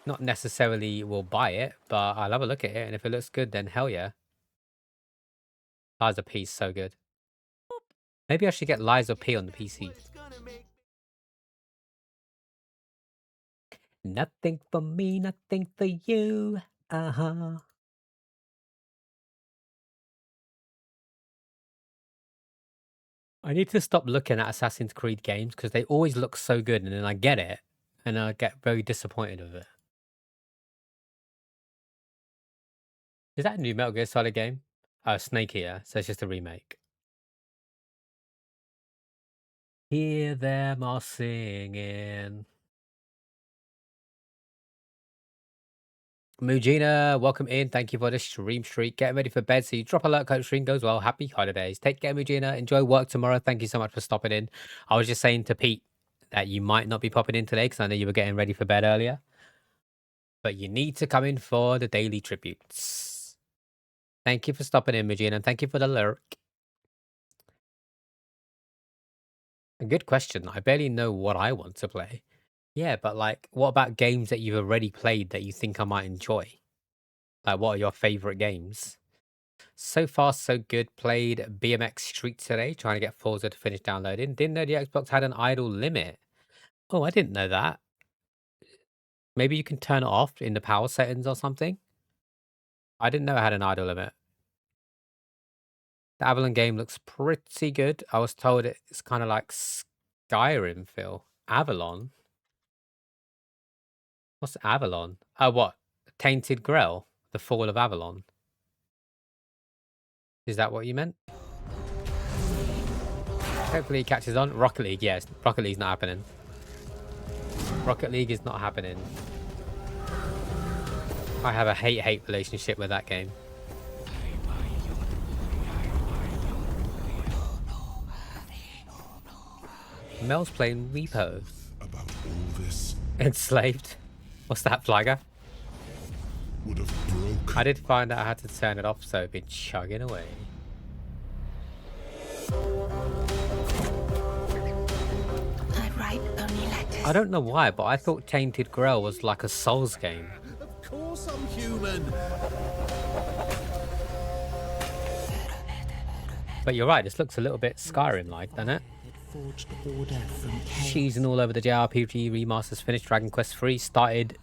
Not necessarily will buy it, but I'll have a look at it. And if it looks good, then hell yeah. Liza P is so good. Maybe I should get Liza P on the PC. Nothing for me, nothing for you. Uh-huh. I need to stop looking at Assassin's Creed games because they always look so good and then I get it and I get very disappointed with it. Is that a new Metal Gear Solid game? Oh, Snake Eater, so it's just a remake. Hear them all singing. Mujina, welcome in. Thank you for the stream streak. Getting ready for bed, so you drop a like, hope stream goes well. Happy holidays. Take care, Mujina. Enjoy work tomorrow. Thank you so much for stopping in. I was just saying to Pete that you might not be popping in today because I know you were getting ready for bed earlier. But you need to come in for the daily tributes. Thank you for stopping in, Mujina, and thank you for the lurk. A good question. I barely know what I want to play. Yeah, but like, what about games that you've already played that you think I might enjoy? Like, what are your favorite games? So far, so good. Played BMX Street today, trying to get Forza to finish downloading. Didn't know the Xbox had an idle limit. Oh, I didn't know that. Maybe you can turn it off in the power settings or something. I didn't know it had an idle limit. The Avalon game looks pretty good. I was told it's kind of like Skyrim feel. Avalon? What's Avalon? Oh, what? Tainted Grail? The Fall of Avalon? Is that what you meant? Hopefully it catches on. Rocket League, yes. Rocket League's not happening. Rocket League is not happening. I have a hate-hate relationship with that game. Mel's playing Repo. About all this Enslaved. What's that, Flagger? would have broken. I did find out I had to turn it off, so it'd be chugging away. I write only letters. I don't know why, but I thought Tainted Grail was like a Souls game. Of course I'm human. But you're right, this looks a little bit Skyrim-like, doesn't it? Forged order from Cheesing all over the JRPG remasters finished. Dragon Quest 3 started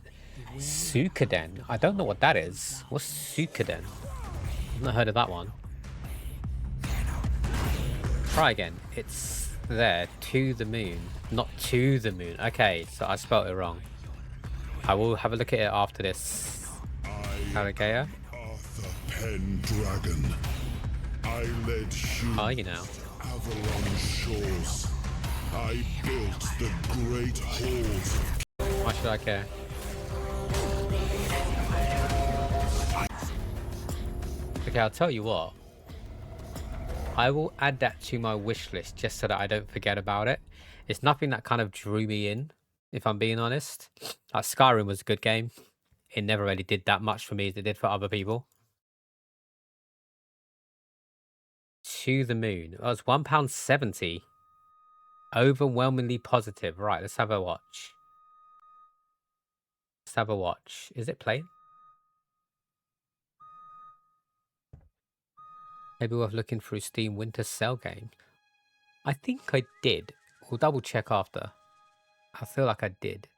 Suikoden. I don't know what that is. What's Suikoden? I've not heard of that one. Try again. It's there. To the moon. Not to the moon. Okay, so I spelled it wrong. I will have a look at it after this. Alligator. Arthur Pendragon. I led you Are you now? Avalon shores. I built the great halls. Why should I care? Okay, I'll tell you what. I will add that to my wish list just so that I don't forget about it. It's nothing that kind of drew me in, if I'm being honest. Like Skyrim was a good game. It never really did that much for me as it did for other people. To the moon. Oh, it's £1.70. Overwhelmingly positive. Right, let's have a watch. Let's have a watch. Is it playing? Maybe worth looking through Steam Winter Sale game. I think I did. We'll double check after. I feel like I did.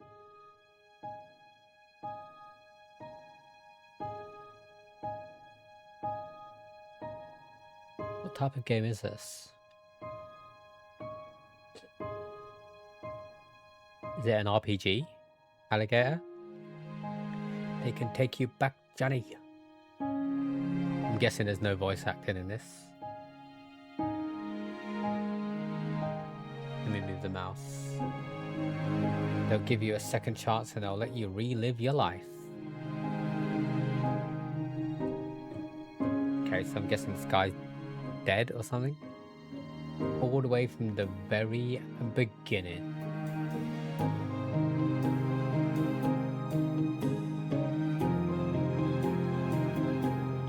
What type of game is this? Is it an RPG? Alligator? They can take you back, Johnny. I'm guessing there's no voice acting in this. Let me move the mouse. They'll give you a second chance and they'll let you relive your life. Okay, so I'm guessing this guy's dead or something. All the way from the very beginning.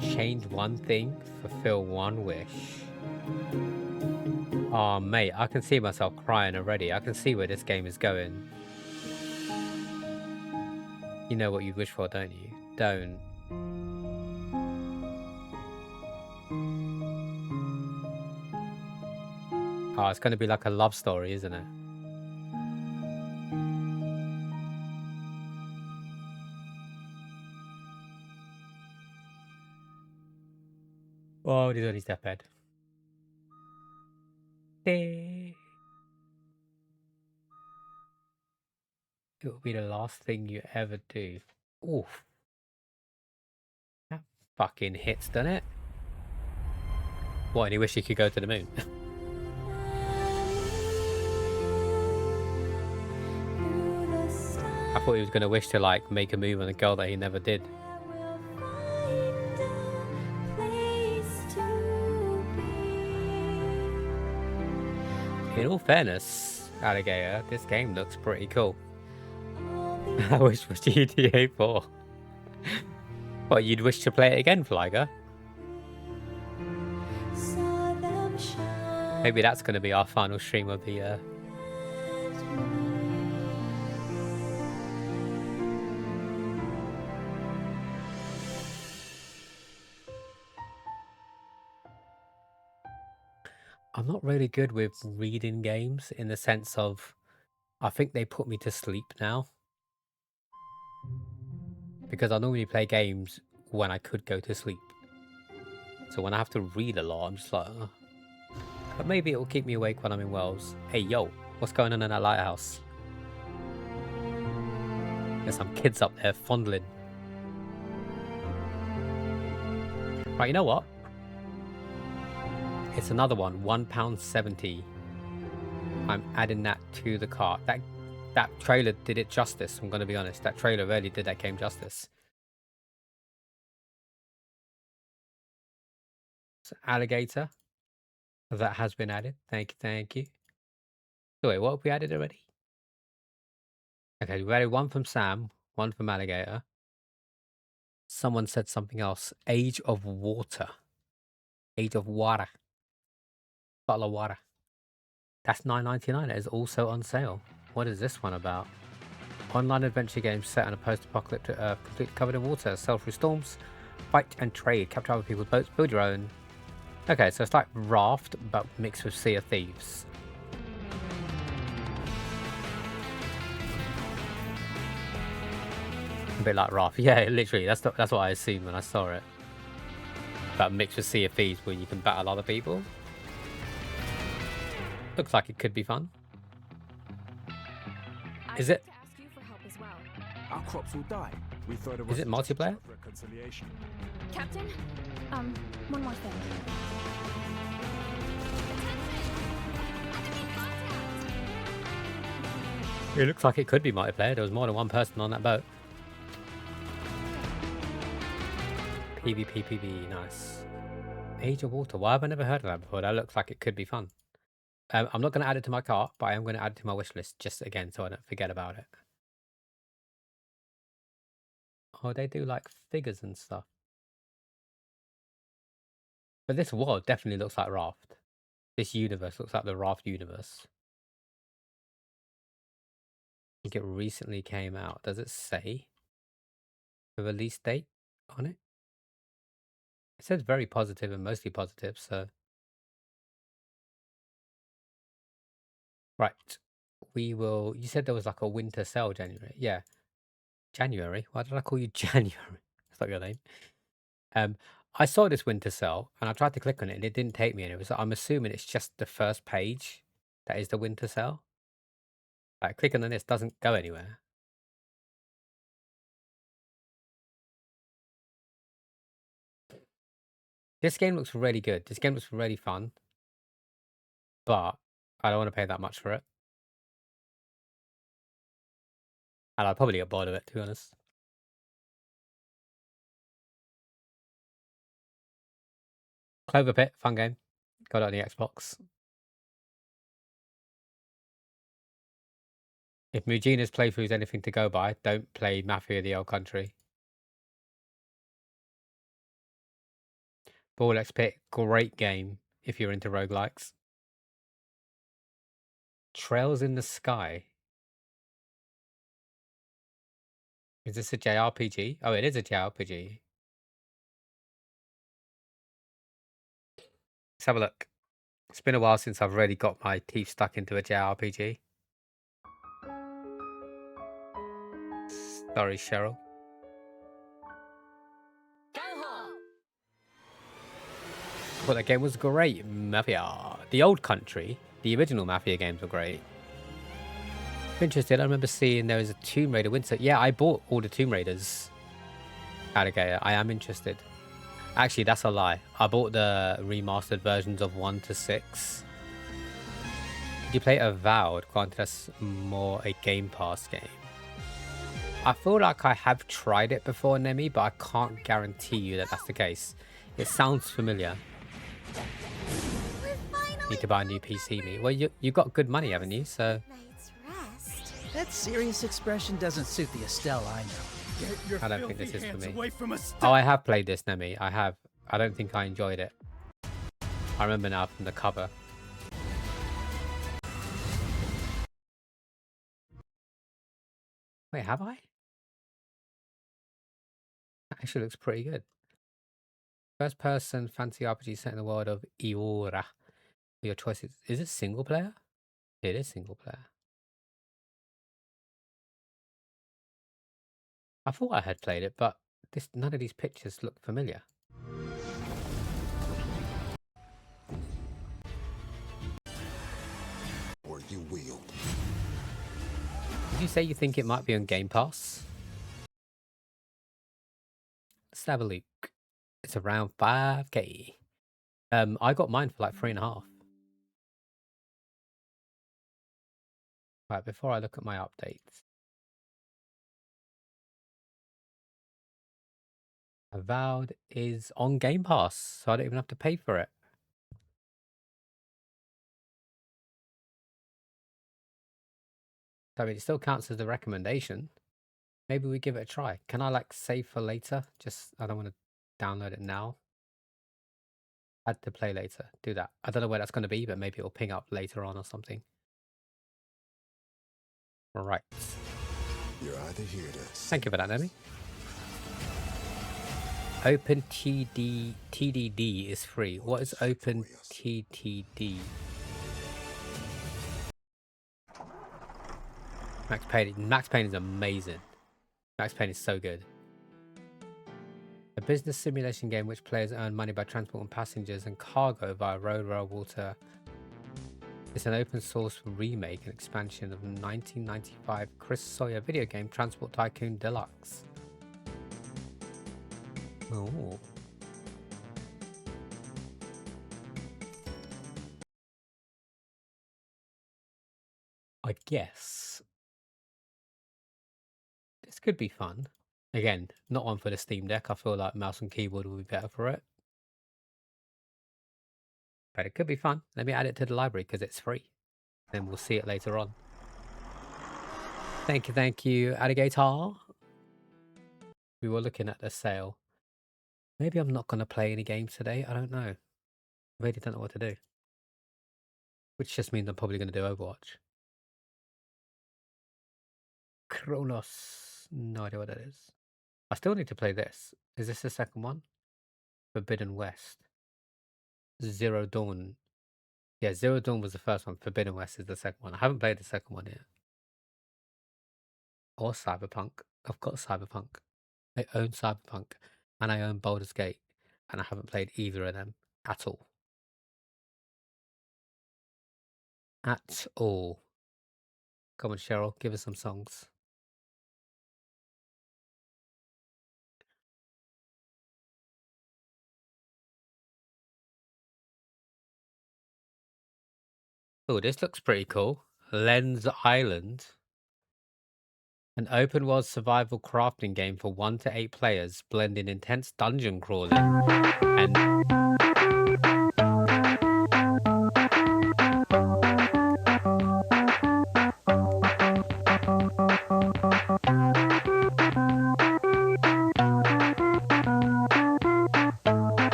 Change one thing, fulfill one wish. Oh, mate, I can see myself crying already. I can see where this game is going. You know what you wish for, don't you? Don't. Oh, it's going to be like a love story, isn't it? Oh, he's on his deathbed. It will be the last thing you ever do. Oof. That fucking hits, doesn't it? What, and he wished he could go to the moon? I thought he was going to wish to, like, make a move on a girl that he never did. In all fairness, Alligator, this game looks pretty cool. I wish for GTA 4. What, you'd wish to play it again, Flyger? Maybe that's going to be our final stream of the year. I'm not really good with reading games in the sense of I think they put me to sleep now. Because I normally play games when I could go to sleep. So when I have to read a lot, I'm just like, ugh. But maybe it will keep me awake when I'm in Wales. Hey, yo, what's going on in that lighthouse? There's some kids up there fondling. Right, you know what? It's another one, £1.70. I'm adding that to the cart. That trailer did it justice, I'm going to be honest. That trailer really did that game justice. So, Alligator. That has been added. Thank you, thank you. So wait, what have we added already? Okay, we added one from Sam, one from Alligator. Someone said something else. Age of Water. Age of Water. Bottle of water. That's $9.99. It is also on sale. What is this one about? Online adventure game set on a post-apocalyptic Earth, completely covered in water. Sail through storms, fight and trade, capture other people's boats, build your own. Okay, so it's like Raft, but mixed with Sea of Thieves. A bit like Raft. Yeah, literally. That's what I assumed when I saw it. But mixed with Sea of Thieves, where you can battle other people. Looks like it could be fun. Is it? To ask you for help as well. Our crops will die. We throw the Is it multiplayer? reconciliation. Captain, one more thing. It looks like it could be multiplayer. There was more than one person on that boat. PvP, nice. Age of Water. Why have I never heard of that before? That looks like it could be fun. I'm not going to add it to my cart, but I am going to add it to my wish list just again so I don't forget about it. Oh, they do like figures and stuff. But this world definitely looks like Raft. This universe looks like the Raft universe. I think it recently came out. Does it say the release date on it? It says very positive and mostly positive, so. Right. We will. You said there was like a winter sale January. Yeah. January? Why did I call you January? That's not your name. I saw this winter sale and I tried to click on it and it didn't take me anywhere. So I'm assuming it's just the first page that is the winter sale. Like clicking on this doesn't go anywhere. This game looks really good. This game looks really fun. But I don't want to pay that much for it. And I'll probably get bored of it, to be honest. Clover Pit, fun game. Got it on the Xbox. If Mujina's playthrough is anything to go by, don't play Mafia the Old Country. Ball X Pit, great game if you're into roguelikes. Trails in the Sky. Is this a JRPG? Oh, it is a JRPG. Let's have a look. It's been a while since I've really got my teeth stuck into a JRPG. Sorry, Cheryl. Well, that game was great. Mafia. The Old Country. The original Mafia games were great. Interested. I remember seeing there was a Tomb Raider winter. Yeah, I bought all the Tomb Raiders. Alligator. I am interested. Actually, that's a lie. I bought the remastered versions of 1 to 6. Did you play Avowed? Granted, that's more a Game Pass game. I feel like I have tried it before, Nemi, but I can't guarantee you that that's the case. It sounds familiar. Need to buy a new PC, me. Well, you got good money, haven't you? So That serious expression doesn't suit the Estelle I know. I don't think this is for me. Oh, I have played this, Nemi. I have. I don't think I enjoyed it. I remember now from the cover. Wait, have I? That actually looks pretty good. First person fantasy RPG set in the world of Iora. Your choice is it single player? It is single player. I thought I had played it, but none of these pictures look familiar. Or you will. Did you say you think it might be on Game Pass? Let's have a look. It's around 5k. I got mine for like 3.5. Right, before I look at my updates. Avowed is on Game Pass, so I don't even have to pay for it. So, I mean, it still counts as a recommendation. Maybe we give it a try. Can I like save for later? Just, I don't want to download it now. Add to play later. Do that. I don't know where that's going to be, but maybe it'll ping up later on or something. Right. You're either here to Thank you for that, Nemi. OpenTDD is free. What is OpenTDD? Max Payne. Max Payne is amazing. Max Payne is so good. A business simulation game which players earn money by transporting passengers and cargo via road, rail, water. It's an open source remake and expansion of 1995 Chris Sawyer video game Transport Tycoon Deluxe. Oh. I guess this could be fun. Again, not one for the Steam Deck. I feel like mouse and keyboard will be better for it. But it could be fun. Let me add it to the library because it's free. Then we'll see it later on. Thank you, Alligator. We were looking at the sale. Maybe I'm not going to play any games today. I don't know. I really don't know what to do. Which just means I'm probably going to do Overwatch. Kronos. No idea what that is. I still need to play this. Is this the second one? Forbidden West. Zero Dawn. Yeah, Zero Dawn was the first one. Forbidden West is the second one. I haven't played the second one yet. Or Cyberpunk. I've got Cyberpunk. I own Cyberpunk. And I own Baldur's Gate. And I haven't played either of them at all. At all. Come on, Cheryl. Give us some songs. Oh, this looks pretty cool. Lens Island. An open world survival crafting game for 1 to 8 players, blending intense dungeon crawling and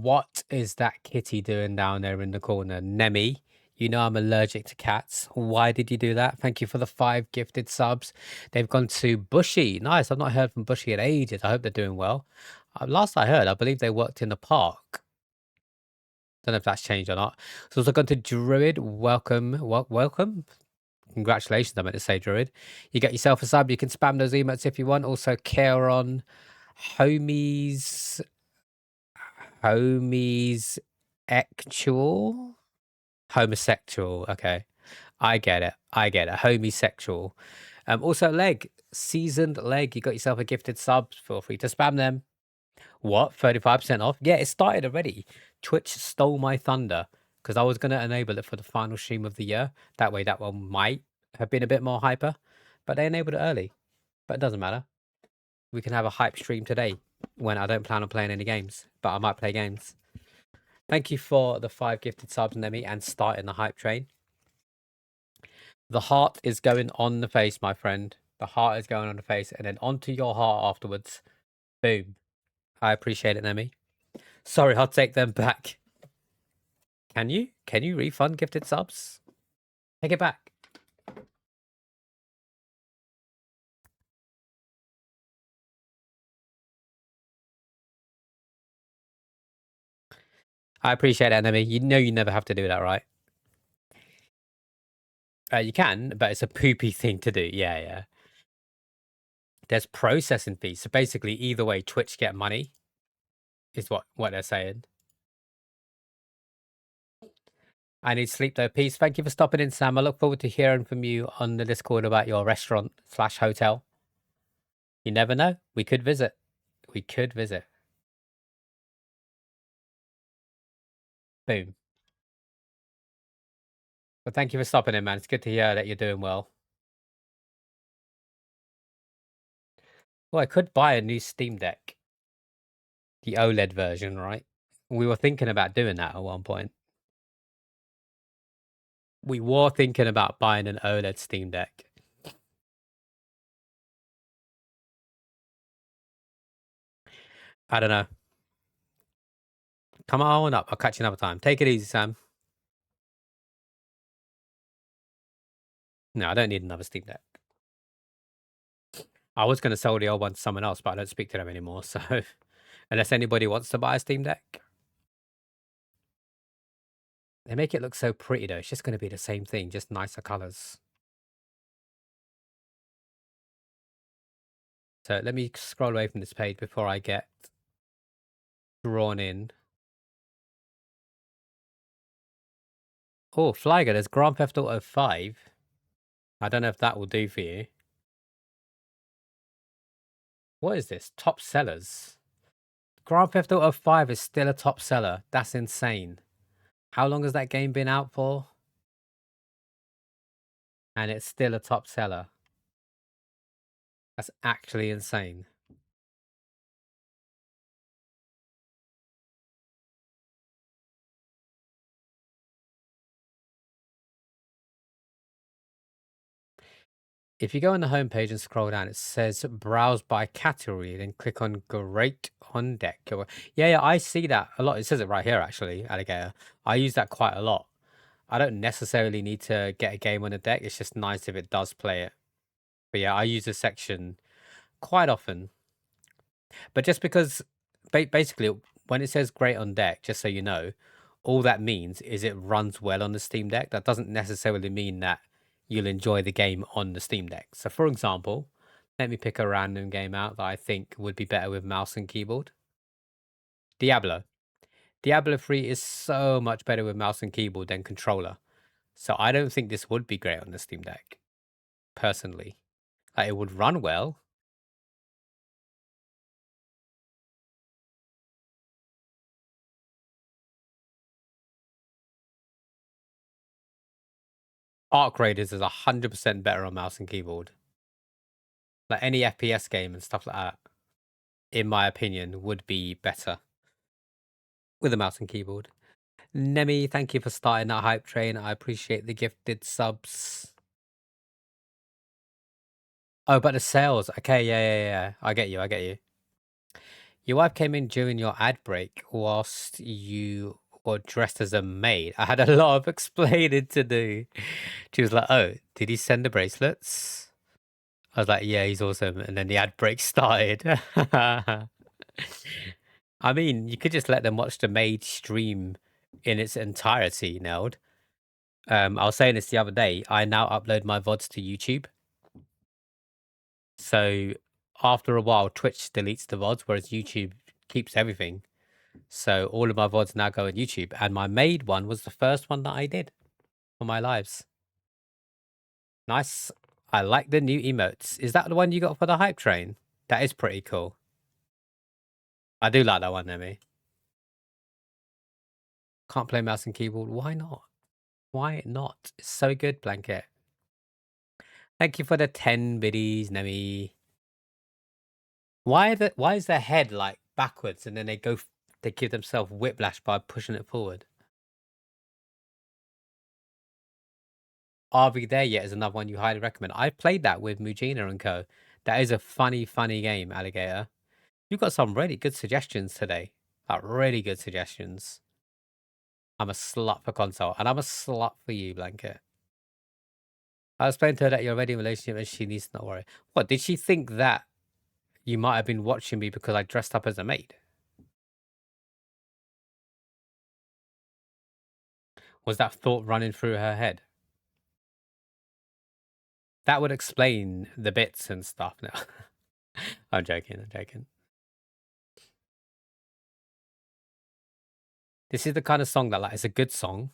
what is that kitty doing down there in the corner? Nemi, you know I'm allergic to cats. Why did you do that? Thank you for the 5 gifted subs. They've gone to Bushy. Nice. I've not heard from Bushy in ages. I hope they're doing well. Last I heard, I believe they worked in the park. Don't know if that's changed or not. So also gone to Druid. Welcome. Welcome. Congratulations, I meant to say, Druid. You get yourself a sub. You can spam those emotes if you want. Also, Kieron, Homies actual homosexual. Okay, I get it. Homosexual. Also, Leg, seasoned Leg. You got yourself a gifted sub. Feel free to spam them. What? 35% off? Yeah, it started already. Twitch stole my thunder because I was going to enable it for the final stream of the year. That way, that one might have been a bit more hyper, but they enabled it early. But it doesn't matter. We can have a hype stream today when I don't plan on playing any games, but I might play games. Thank you for the 5 gifted subs, Nemi, and starting the hype train. The heart is going on the face, my friend. The heart is going on the face, and then onto your heart afterwards. Boom. I appreciate it, Nemi. Sorry, I'll take them back. Can you? Can you refund gifted subs? Take it back. I appreciate it, Enemy. You know you never have to do that, right? You can, but it's a poopy thing to do. Yeah, yeah. There's processing fees. So basically, either way, Twitch get money, is what they're saying. I need sleep though. Peace. Thank you for stopping in, Sam. I look forward to hearing from you on the Discord about your restaurant/hotel. You never know. We could visit. We could visit. Boom. But thank you for stopping in, man. It's good to hear that you're doing well. Well, I could buy a new Steam Deck. The OLED version, right? We were thinking about doing that at one point. We were thinking about buying an OLED Steam Deck. I don't know. Come on up. I'll catch you another time. Take it easy, Sam. No, I don't need another Steam Deck. I was going to sell the old one to someone else, but I don't speak to them anymore. So unless anybody wants to buy a Steam Deck. They make it look so pretty, though. It's just going to be the same thing, just nicer colors. So let me scroll away from this page before I get drawn in. Oh, Flyger, there's Grand Theft Auto 5. I don't know if that will do for you. What is this? Top sellers. Grand Theft Auto 5 is still a top seller. That's insane. How long has that game been out for? And it's still a top seller. That's actually insane. If you go on the homepage and scroll down, it says browse by category, then click on Great on Deck. Yeah, I see that a lot. It says it right here, actually, Alligator. I use that quite a lot. I don't necessarily need to get a game on the deck. It's just nice if it does play it. But yeah, I use this section quite often. But just because, basically, when it says Great on Deck, just so you know, all that means is it runs well on the Steam Deck. That doesn't necessarily mean that you'll enjoy the game on the Steam Deck. So for example, let me pick a random game out that I think would be better with mouse and keyboard. Diablo. Diablo 3 is so much better with mouse and keyboard than controller. So I don't think this would be great on the Steam Deck, personally. Like, it would run well. Arc Raiders is 100% better on mouse and keyboard. Like any FPS game and stuff like that, in my opinion, would be better with a mouse and keyboard. Nemi, thank you for starting that hype train. I appreciate the gifted subs. Oh, but the sales. Okay, yeah. I get you. Your wife came in during your ad break whilst you were dressed as a maid. I had a lot of explaining to do. She was like, oh, did he send the bracelets? I was like, yeah, he's awesome. And then the ad break started. I mean, you could just let them watch the maid stream in its entirety, Neld. I was saying this the other day. I now upload my VODs to YouTube. So after a while, Twitch deletes the VODs, whereas YouTube keeps everything. So all of my VODs now go on YouTube. And my maid one was the first one that I did for my lives. Nice. I like the new emotes. Is that the one you got for the hype train? That is pretty cool. I do like that one, Nemi. Can't play mouse and keyboard. Why not? Why not? It's so good, Blanket. Thank you for the 10 biddies, Nemi. Why is their head like backwards and then they give themselves whiplash by pushing it forward? Are We There Yet is another one you highly recommend. I played that with Mujina and Co. That is a funny game, Alligator. You've got some really good suggestions today. Like, really good suggestions. I'm a slut for console, and I'm a slut for you, Blanket. I explained to her that you're already in a relationship and she needs to not worry. What, did she think that you might have been watching me because I dressed up as a maid? Was that thought running through her head? That would explain the bits and stuff now. I'm joking. This is the kind of song that, like, it's a good song,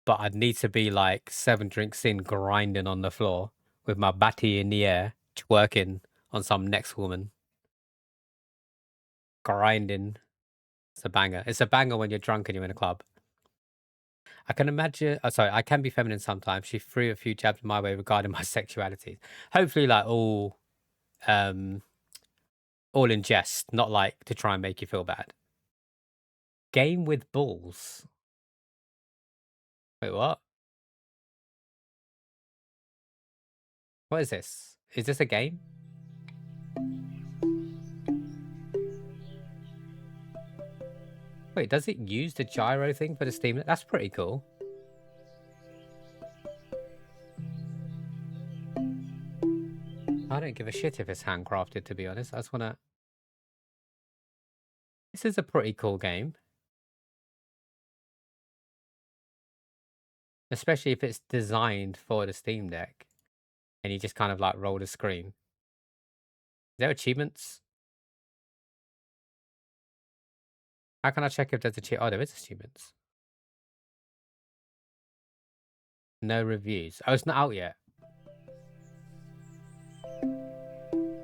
but I'd need to be like 7 drinks in, grinding on the floor with my batty in the air, twerking on some next woman. Grinding. It's a banger. It's a banger when you're drunk and you're in a club. I can imagine. Oh, sorry, I can be feminine sometimes. She threw a few jabs my way regarding my sexuality. Hopefully, like all in jest, not like to try and make you feel bad. Game with balls. Wait, what? What is this? Is this a game? Wait, does it use the gyro thing for the Steam Deck? That's pretty cool. I don't give a shit if it's handcrafted, to be honest. I just wanna... This is a pretty cool game. Especially if it's designed for the Steam Deck. And you just kind of like roll the screen. Is there achievements? How can I check if there's oh, there is achievements. No reviews. Oh, it's not out yet.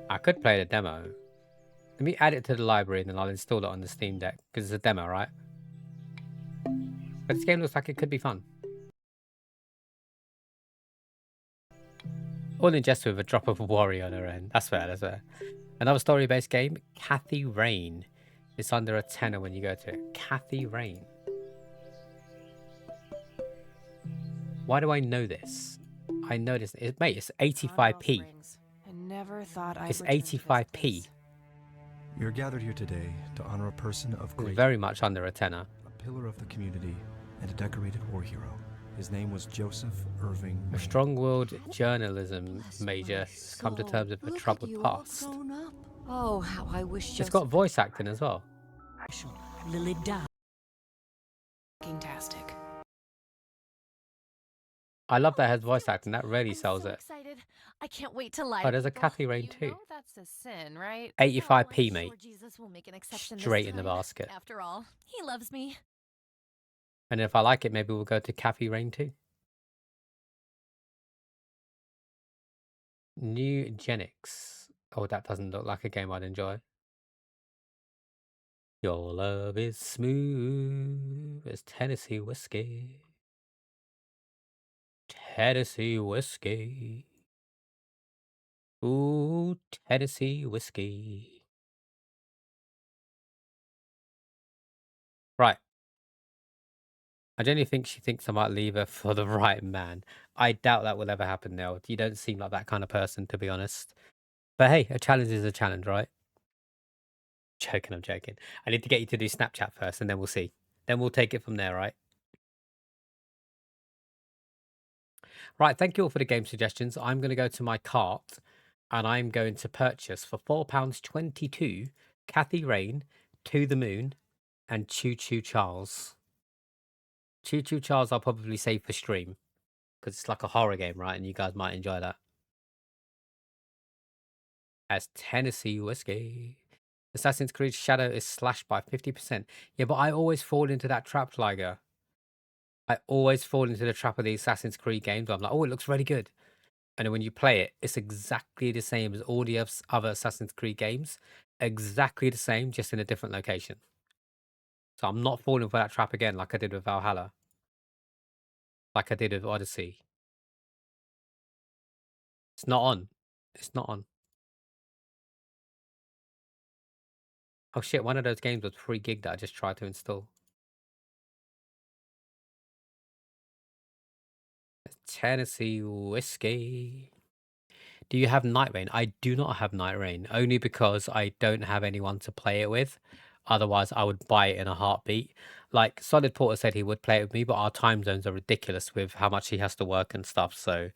I could play the demo. Let me add it to the library and then I'll install it on the Steam Deck. Because it's a demo, right? But this game looks like it could be fun. All in jest with a drop of worry on her end. That's fair, that's fair. Another story-based game, Cathy Rain. It's under a tenner when you go to it. Cathy Rain. Why do I know this? I know this. Mate, it's 85p. I never thought I'd It's return to this 85p. place. We are gathered here today to honor a person of It's great, very much under a tenner. a pillar of the community, and a decorated war hero. His name was Joseph Irving A Wayne. strong-willed journalism major has come to terms with a troubled past. Oh, how I wish It's got voice acting as well. Lily died. Fantastic. I love that it has voice acting. That really sells it. Excited. I can't wait to lie. Oh, there's a Cathy Rain too. That's a sin, right? 85p, I'm mate. sure Jesus will make an exception this Straight in the time. basket. After all, he loves me. And if I like it, maybe we'll go to Cathy Rain too. New Genix. Oh, that doesn't look like a game I'd enjoy. Your love is smooth as Tennessee whiskey. Tennessee whiskey. Ooh, Tennessee whiskey. Right. I genuinely think she thinks I might leave her for the right man. I doubt that will ever happen now. You don't seem like that kind of person, to be honest. But hey, a challenge is a challenge, right? Joking, I'm joking. I need to get you to do Snapchat first, and then we'll see. Then we'll take it from there, right? Right, thank you all for the game suggestions. I'm going to go to my cart, and I'm going to purchase for £4.22 Cathy Rain, To the Moon, and Choo Choo Charles. Choo Choo Charles I'll probably save for stream, because it's like a horror game, right? And you guys might enjoy that. As Tennessee whiskey. Assassin's Creed Shadow is slashed by 50%. Yeah, but I always fall into that trap, Liger. I always fall into the trap of the Assassin's Creed games where I'm like, oh, it looks really good. And then when you play it, it's exactly the same as all the other Assassin's Creed games. Exactly the same, just in a different location. So I'm not falling for that trap again like I did with Valhalla. Like I did with Odyssey. It's not on. It's not on. Oh shit, one of those games was 3 gig that I just tried to install. Tennessee whiskey. Do you have Night Rain? I do not have Night Rain, only because I don't have anyone to play it with. Otherwise, I would buy it in a heartbeat. Like, Solid Porter said he would play it with me, but our time zones are ridiculous with how much he has to work and stuff, so...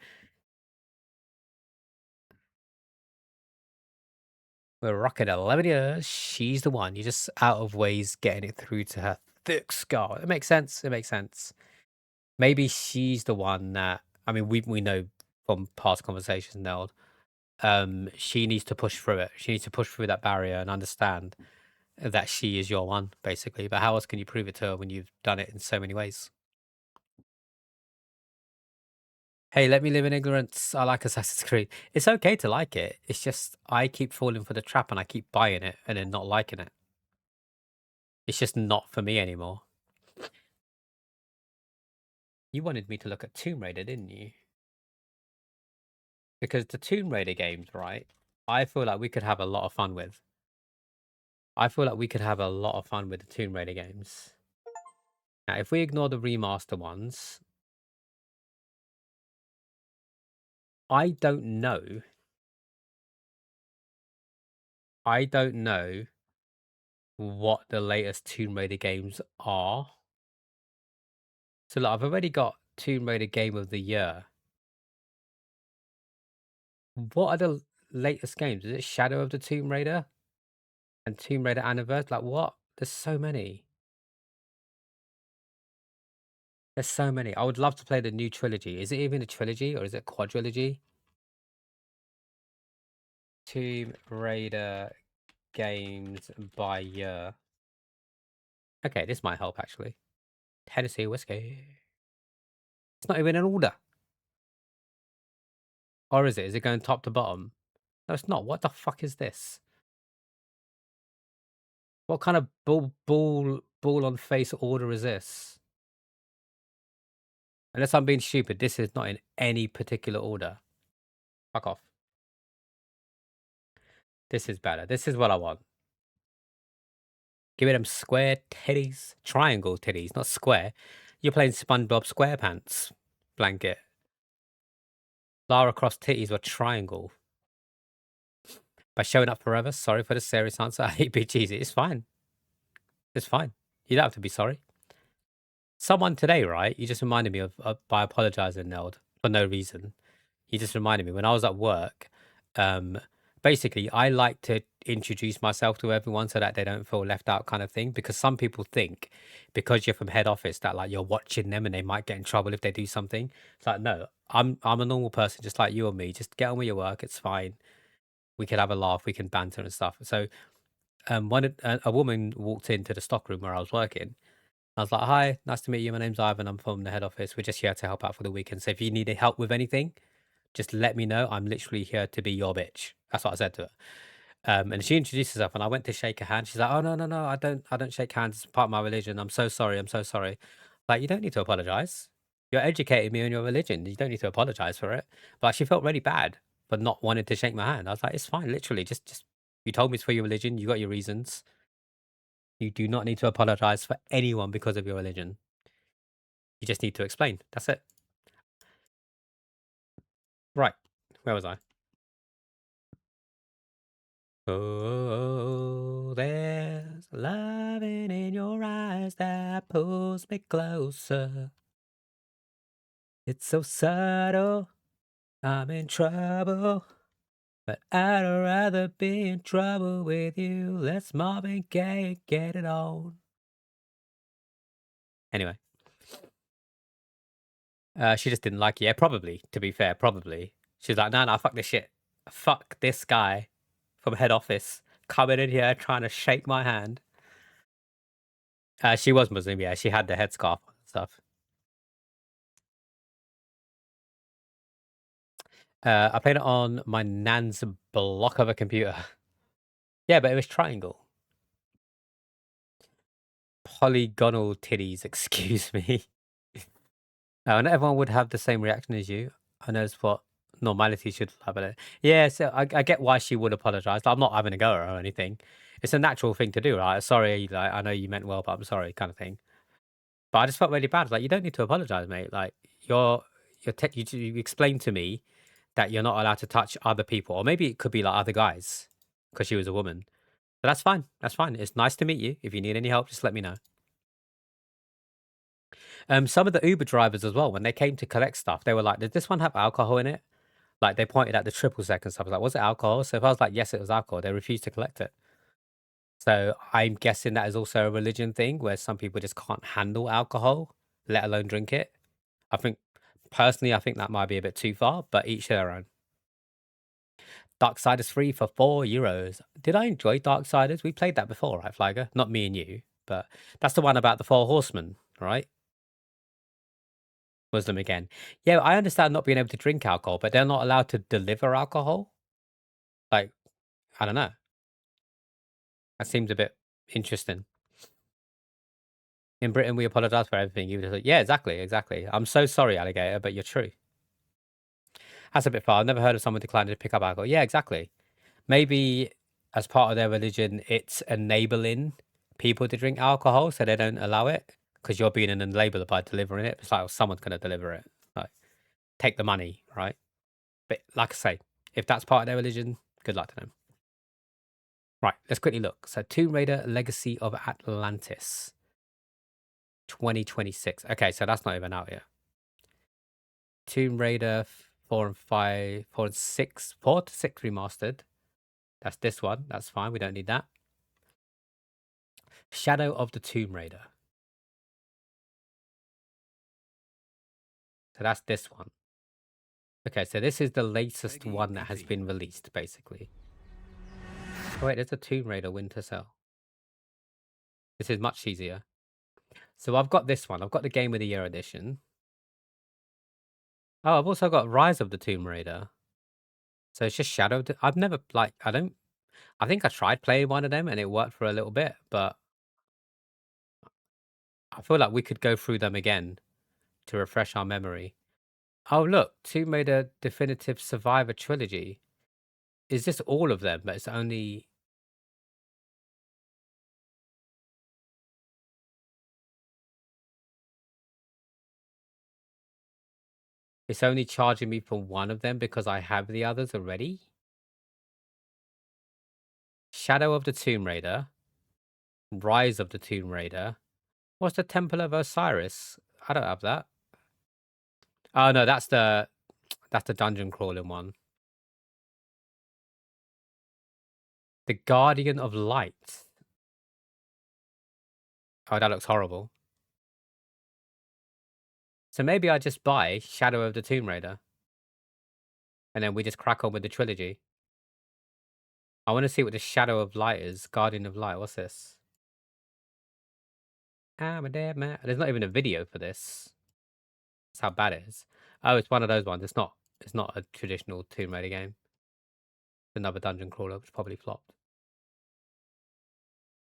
We're rocking 11 years. She's the one. You're just out of ways getting it through to her thick skull. It makes sense. It makes sense. Maybe she's the one that... I mean, we know from past conversations, Neld. She needs to push through it. She needs to push through that barrier and understand that she is your one, basically. But how else can you prove it to her when you've done it in so many ways? Hey, let me live in ignorance. I like Assassin's Creed. It's okay to like it. It's just I keep falling for the trap and I keep buying it and then not liking it. It's just not for me anymore. You wanted me to look at Tomb Raider, didn't you? Because the Tomb Raider games, right? I feel like we could have a lot of fun with. I feel like we could have a lot of fun with the Tomb Raider games. Now, if we ignore the remaster ones... I don't know. I don't know what the latest Tomb Raider games are. So look, I've already got Tomb Raider Game of the Year. What are the latest games? Is it Shadow of the Tomb Raider and Tomb Raider Anniversary? Like what? There's so many. There's so many. I would love to play the new trilogy. Is it even a trilogy or is it quadrilogy? Tomb Raider games by year. Okay, this might help actually. Tennessee whiskey. It's not even in order. Or is it? Is it going top to bottom? No, it's not. What the fuck is this? What kind of ball on face order is this? Unless I'm being stupid, this is not in any particular order. Fuck off. This is better. This is what I want. Give me them square titties. Triangle titties, not square. You're playing SpongeBob SquarePants blanket. Lara Croft titties were triangle. By showing up forever, sorry for the serious answer. I hate being cheesy. It's fine. It's fine. You don't have to be sorry. Someone today, right? You just reminded me of by apologizing, Neld, for no reason. You just reminded me when I was at work. Basically, I like to introduce myself to everyone so that they don't feel left out, kind of thing. Because some people think because you're from head office that like you're watching them and they might get in trouble if they do something. It's like no, I'm a normal person just like you or me. Just get on with your work. It's fine. We can have a laugh. We can banter and stuff. So, a woman walked into the stockroom where I was working. I was like, "Hi, nice to meet you. My name's Ivan. I'm from the head office. We're just here to help out for the weekend. So if you need help with anything, just let me know. I'm literally here to be your bitch." That's what I said to her. And she introduced herself, and I went to shake her hand. She's like, "Oh no, I don't shake hands. It's part of my religion. I'm so sorry. I'm so sorry." Like, you don't need to apologize. You're educating me on your religion. You don't need to apologize for it. But she felt really bad for not wanting to shake my hand. I was like, "It's fine. Literally, just you told me it's for your religion. You got your reasons. You do not need to apologize for anyone because of your religion. You just need to explain. That's it." Right. Where was I? Oh, there's loving in your eyes that pulls me closer. It's so subtle. I'm in trouble. But I'd rather be in trouble with you. Let's Marvin Gaye get it on. Anyway. She just didn't like it. Yeah, probably, to be fair, probably. She's like, no, fuck this shit. Fuck this guy from head office coming in here trying to shake my hand. She was Muslim, yeah. She had the headscarf and stuff. I played it on my nan's block of a computer. Yeah, but it was triangle. Polygonal titties, excuse me. Not everyone would have the same reaction as you. I know it's what normality should have it. Yeah, so I get why she would apologize. I'm not having a go at her or anything. It's a natural thing to do, right? Sorry, like I know you meant well, but I'm sorry, kind of thing. But I just felt really bad. Like, you don't need to apologize, mate. Like, you explained to me that you're not allowed to touch other people, or maybe it could be like other guys because she was a woman. But that's fine. That's fine. It's nice to meet you. If you need any help, just let me know. Some of the Uber drivers as well, when they came to collect stuff, they were like, "Did this one have alcohol in it?" Like, they pointed at the triple sec and stuff. I was like, "Was it alcohol?" So if I was like, "Yes, it was alcohol," they refused to collect it. So I'm guessing that is also a religion thing where some people just can't handle alcohol, let alone drink it. I think personally, I think that might be a bit too far, but each their own. Darksiders 3 for €4. Did I enjoy Darksiders? We played that before, right, Flagger? Not me and you, but that's the one about the 4 horsemen, right? Muslim again. Yeah, I understand not being able to drink alcohol, but they're not allowed to deliver alcohol? Like, I don't know. That seems a bit interesting. In Britain, we apologize for everything. You just like, yeah, exactly. I'm so sorry, alligator, but you're true. That's a bit far. I've never heard of someone declining to pick up alcohol. Yeah, exactly. Maybe as part of their religion, it's enabling people to drink alcohol, so they don't allow it because you're being an enabler by delivering it. It's like, well, someone's going to deliver it. Like, take the money, right? But like I say, if that's part of their religion, good luck to them. Right, let's quickly look. So Tomb Raider Legacy of Atlantis 2026. Okay, so that's not even out yet. Tomb Raider 4 and 5, 4 and 6, 4 to 6 remastered. That's this one. That's fine. We don't need that. Shadow of the Tomb Raider. So that's this one. Okay, so this is the latest one that has been released, basically. Oh, wait, there's a Tomb Raider Winter Cell. This is much easier. So I've got this one. I've got the Game of the Year edition. Oh, I've also got Rise of the Tomb Raider. So it's just Shadow. I've never, like, I think I tried playing one of them and it worked for a little bit, but I feel like we could go through them again to refresh our memory. Oh, look, Tomb Raider Definitive Survivor Trilogy. Is this all of them? But it's only... It's only charging me for one of them because I have the others already? Shadow of the Tomb Raider. Rise of the Tomb Raider. What's the Temple of Osiris? I don't have that. Oh, no, that's the dungeon crawling one. The Guardian of Light. Oh, that looks horrible. So maybe I just buy Shadow of the Tomb Raider. And then we just crack on with the trilogy. I want to see what the Shadow of Light is. Guardian of Light. What's this? I'm a dead man. There's not even a video for this. That's how bad it is. Oh, it's one of those ones. It's not a traditional Tomb Raider game. Another dungeon crawler, which probably flopped.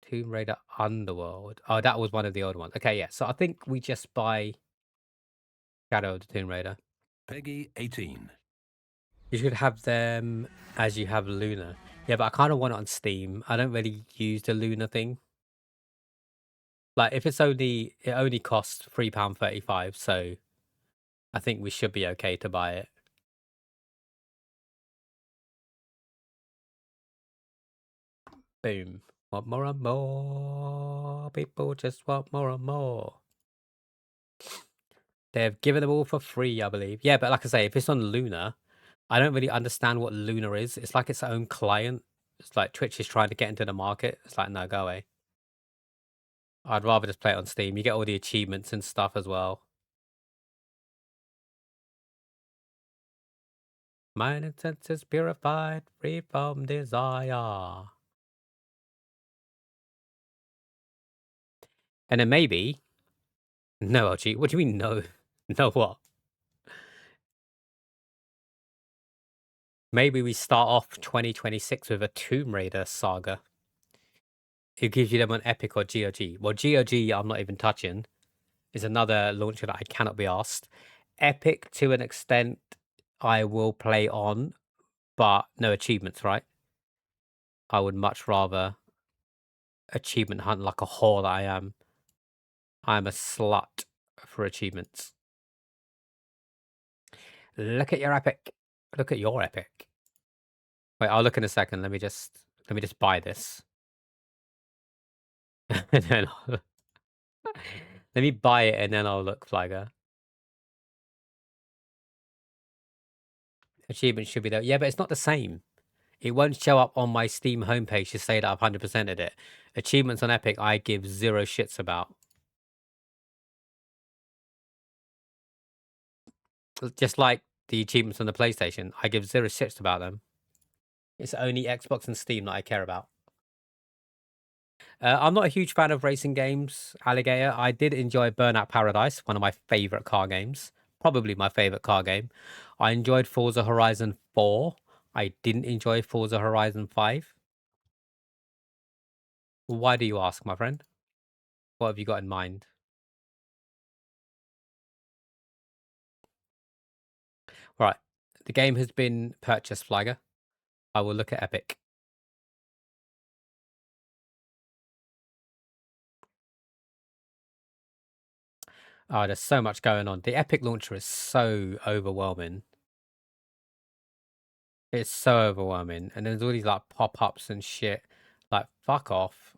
Tomb Raider Underworld. Oh, that was one of the old ones. Okay, yeah. So I think we just buy Shadow of the Tomb Raider. Peggy 18. You should have them as you have Luna. Yeah, but I kind of want it on Steam. I don't really use the Luna thing. Like, if it only costs £3.35, so I think we should be okay to buy it. Boom. Want more and more. People just want more and more. They've given them all for free, I believe. Yeah, but like I say, if it's on Luna, I don't really understand what Luna is. It's like its own client. It's like Twitch is trying to get into the market. It's like, no, go away. I'd rather just play it on Steam. You get all the achievements and stuff as well. Mind and senses purified, free from desire. And then maybe... No, LG. What do you mean, no? No what? Maybe we start off 2026 with a Tomb Raider saga. It gives you them on Epic or GOG. Well, GOG I'm not even touching. Is another launcher that I cannot be asked. Epic, to an extent, I will play on, but no achievements, right? I would much rather achievement hunt like a whore that I am. I'm a slut for achievements. Look at your Epic. Look at your Epic. Wait, I'll look in a second. Let me just buy this. And then let me buy it and then I'll look, Flagger. Achievement should be there. Yeah, but it's not the same. It won't show up on my Steam homepage to say that I've 100%ed it. Achievements on Epic, I give zero shits about. Just like the achievements on the PlayStation, I give zero shits about them. It's only Xbox and Steam that I care about. I'm not a huge fan of racing games, Alligator. I did enjoy Burnout Paradise, one of my favorite car games. Probably my favorite car game. I enjoyed Forza Horizon 4. I didn't enjoy Forza Horizon 5. Why do you ask, my friend? What have you got in mind? Right. The game has been purchased, Flagger. I will look at Epic. Oh, there's so much going on. The Epic launcher is so overwhelming. It's so overwhelming. And there's all these like pop-ups and shit. Like, fuck off.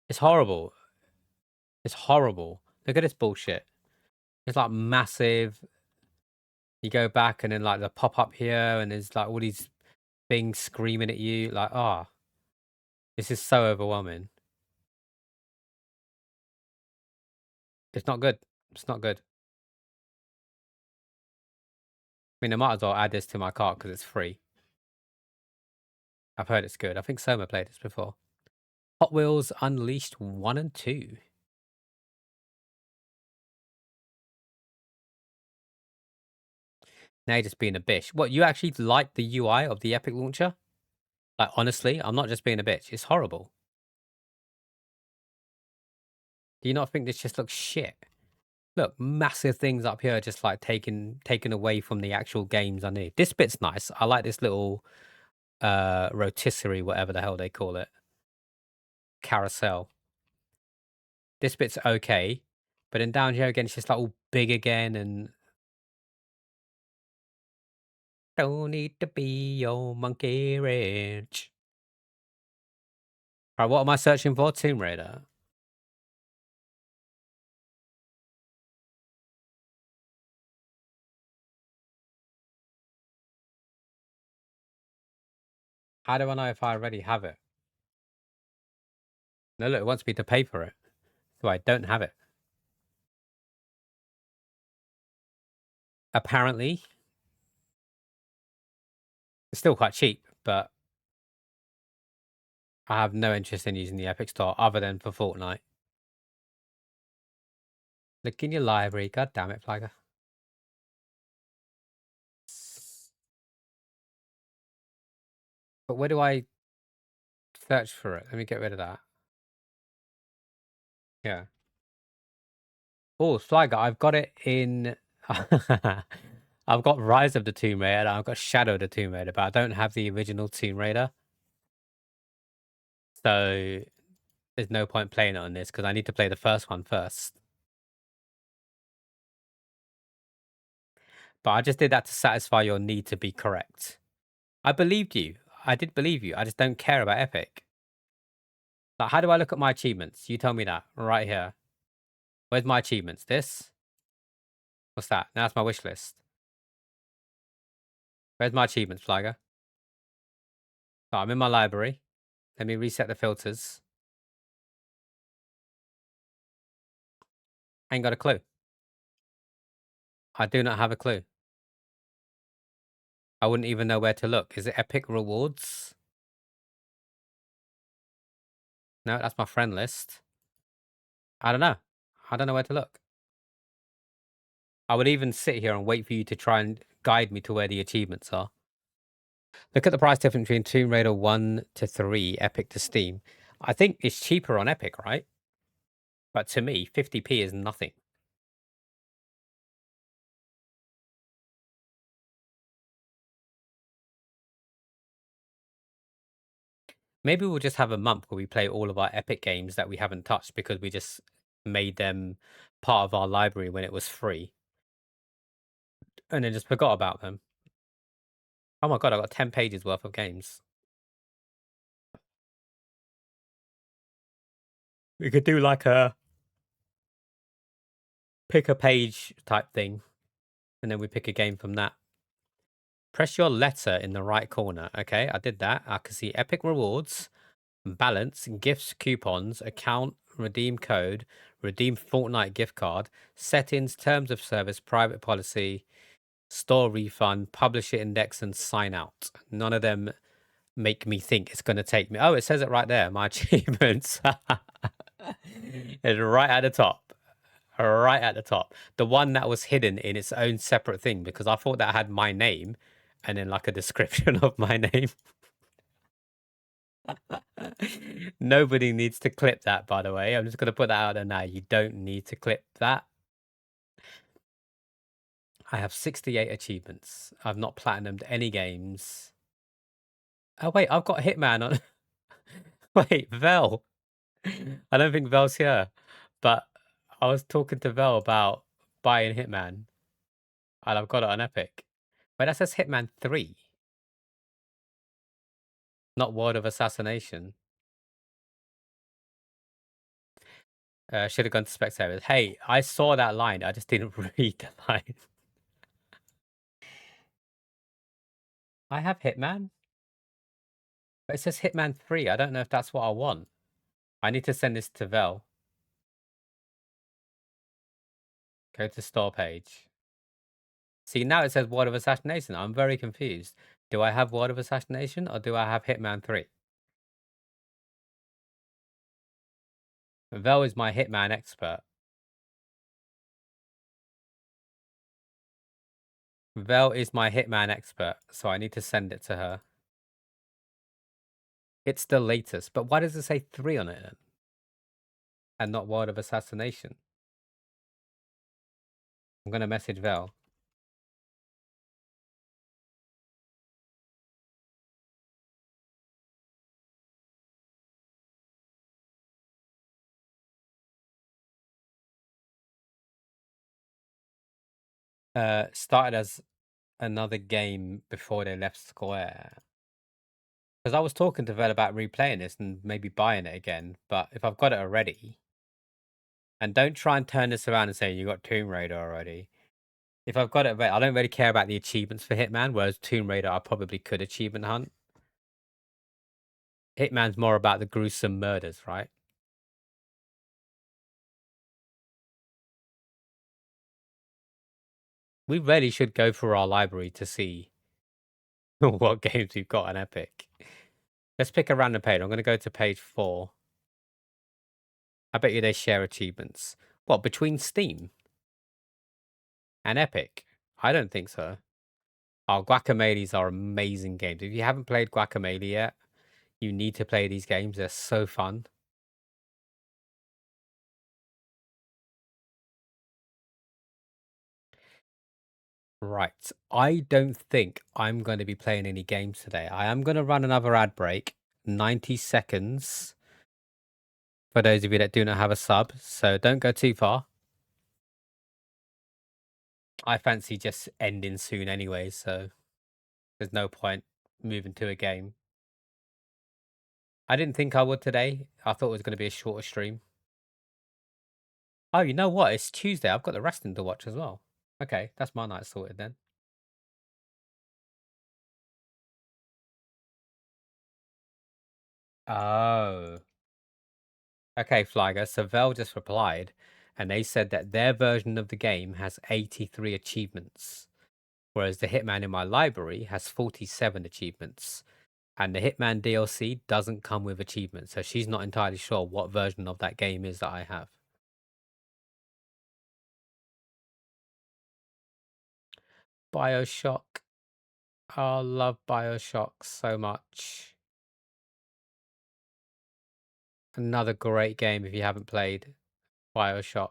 It's horrible. It's horrible. Look at this bullshit. It's like massive. You go back and then like the pop-up here and there's like all these things screaming at you. Like, ah, this is so overwhelming. It's not good. It's not good. I mean, I might as well add this to my cart because it's free. I've heard it's good. I think Soma played this before. Hot Wheels Unleashed 1 and 2. Now you're just being a bitch. What, you actually like the UI of the Epic Launcher? Like, honestly, I'm not just being a bitch. It's horrible. Do you not think this just looks shit? Look, massive things up here just like taken away from the actual games I need. This bit's nice. I like this little rotisserie, whatever the hell they call it. Carousel. This bit's okay. But then down here again, it's just like all big again and don't need to be your monkey wrench. Alright, what am I searching for? Tomb Raider. How do I know if I already have it? No, look, it wants me to pay for it. So I don't have it. Apparently. It's still quite cheap, but I have no interest in using the Epic Store other than for Fortnite. Look in your library. God damn it, Flagger. But where do I search for it? Let me get rid of that. Yeah. Oh, Flagger, I've got it in... I've got Rise of the Tomb Raider and I've got Shadow of the Tomb Raider, but I don't have the original Tomb Raider. So there's no point playing it on this because I need to play the first one first. But I just did that to satisfy your need to be correct. I believed you. I did believe you. I just don't care about Epic. Like, how do I look at my achievements? You tell me that. Right here. Where's my achievements? This? What's that? Now it's my wish list. Where's my achievements, Flagger? Oh, I'm in my library. Let me reset the filters. I ain't got a clue. I do not have a clue. I wouldn't even know where to look. Is it Epic Rewards? No, that's my friend list. I don't know. I don't know where to look. I would even sit here and wait for you to try and guide me to where the achievements are. Look at the price difference between Tomb Raider 1 to 3, Epic to Steam. I think it's cheaper on Epic, right? But to me, 50p is nothing. Maybe we'll just have a month where we play all of our Epic games that we haven't touched because we just made them part of our library when it was free. And then just forgot about them. Oh my god, I got 10 pages worth of games. We could do like a pick a page type thing. And then we pick a game from that. Press your letter in the right corner. Okay, I did that. I can see Epic Rewards, balance, gifts, coupons, account, redeem code, redeem Fortnite gift card, settings, terms of service, private policy, store refund, publisher index, and sign out. None of them make me think it's going to take me. Oh, it says it right there. My achievements. It's right at the top. Right at the top. The one that was hidden in its own separate thing because I thought that had my name and then like a description of my name. Nobody needs to clip that, by the way. I'm just going to put that out there now. You don't need to clip that. I have 68 achievements. I've not platinumed any games. Oh, wait, I've got Hitman on. Wait, Vel. I don't think Vel's here. But I was talking to Vel about buying Hitman. And I've got it on Epic. Wait, that says Hitman 3. Not World of Assassination. Should have gone to spectators. Hey, I saw that line. I just didn't read the line. I have Hitman. But it says Hitman 3. I don't know if that's what I want. I need to send this to Vel. Go to store page. See, now it says World of Assassination. I'm very confused. Do I have World of Assassination or do I have Hitman 3? Vel is my Hitman expert. Vel is my Hitman expert, so I need to send it to her. It's the latest, but why does it say 3 on it then? And not World of Assassination? I'm going to message Vel. Started as another game before they left Square. Because I was talking to Vel about replaying this and maybe buying it again, but if I've got it already, and don't try and turn this around and say you got Tomb Raider already. If I've got it, I don't really care about the achievements for Hitman, whereas Tomb Raider I probably could achievement hunt. Hitman's more about the gruesome murders, right? We really should go through our library to see what games we've got on Epic. Let's pick a random page. I'm going to go to page 4. I bet you they share achievements. What, between Steam and Epic? I don't think so. Oh, Guacameles are amazing games. If you haven't played Guacamole yet, you need to play these games. They're so fun. Right. I don't think I'm going to be playing any games today. I am going to run another ad break. 90 seconds. For those of you that do not have a sub. So don't go too far. I fancy just ending soon anyway, so there's no point moving to a game. I didn't think I would today. I thought it was going to be a shorter stream. Oh, you know what? It's Tuesday. I've got the wrestling to watch as well. Okay, that's my night sorted then. Oh. Okay, Flyger. So Vel just replied, and they said that their version of the game has 83 achievements, whereas the Hitman in my library has 47 achievements. And the Hitman DLC doesn't come with achievements, so she's not entirely sure what version of that game is that I have. BioShock. I love BioShock so much. Another great game if you haven't played BioShock.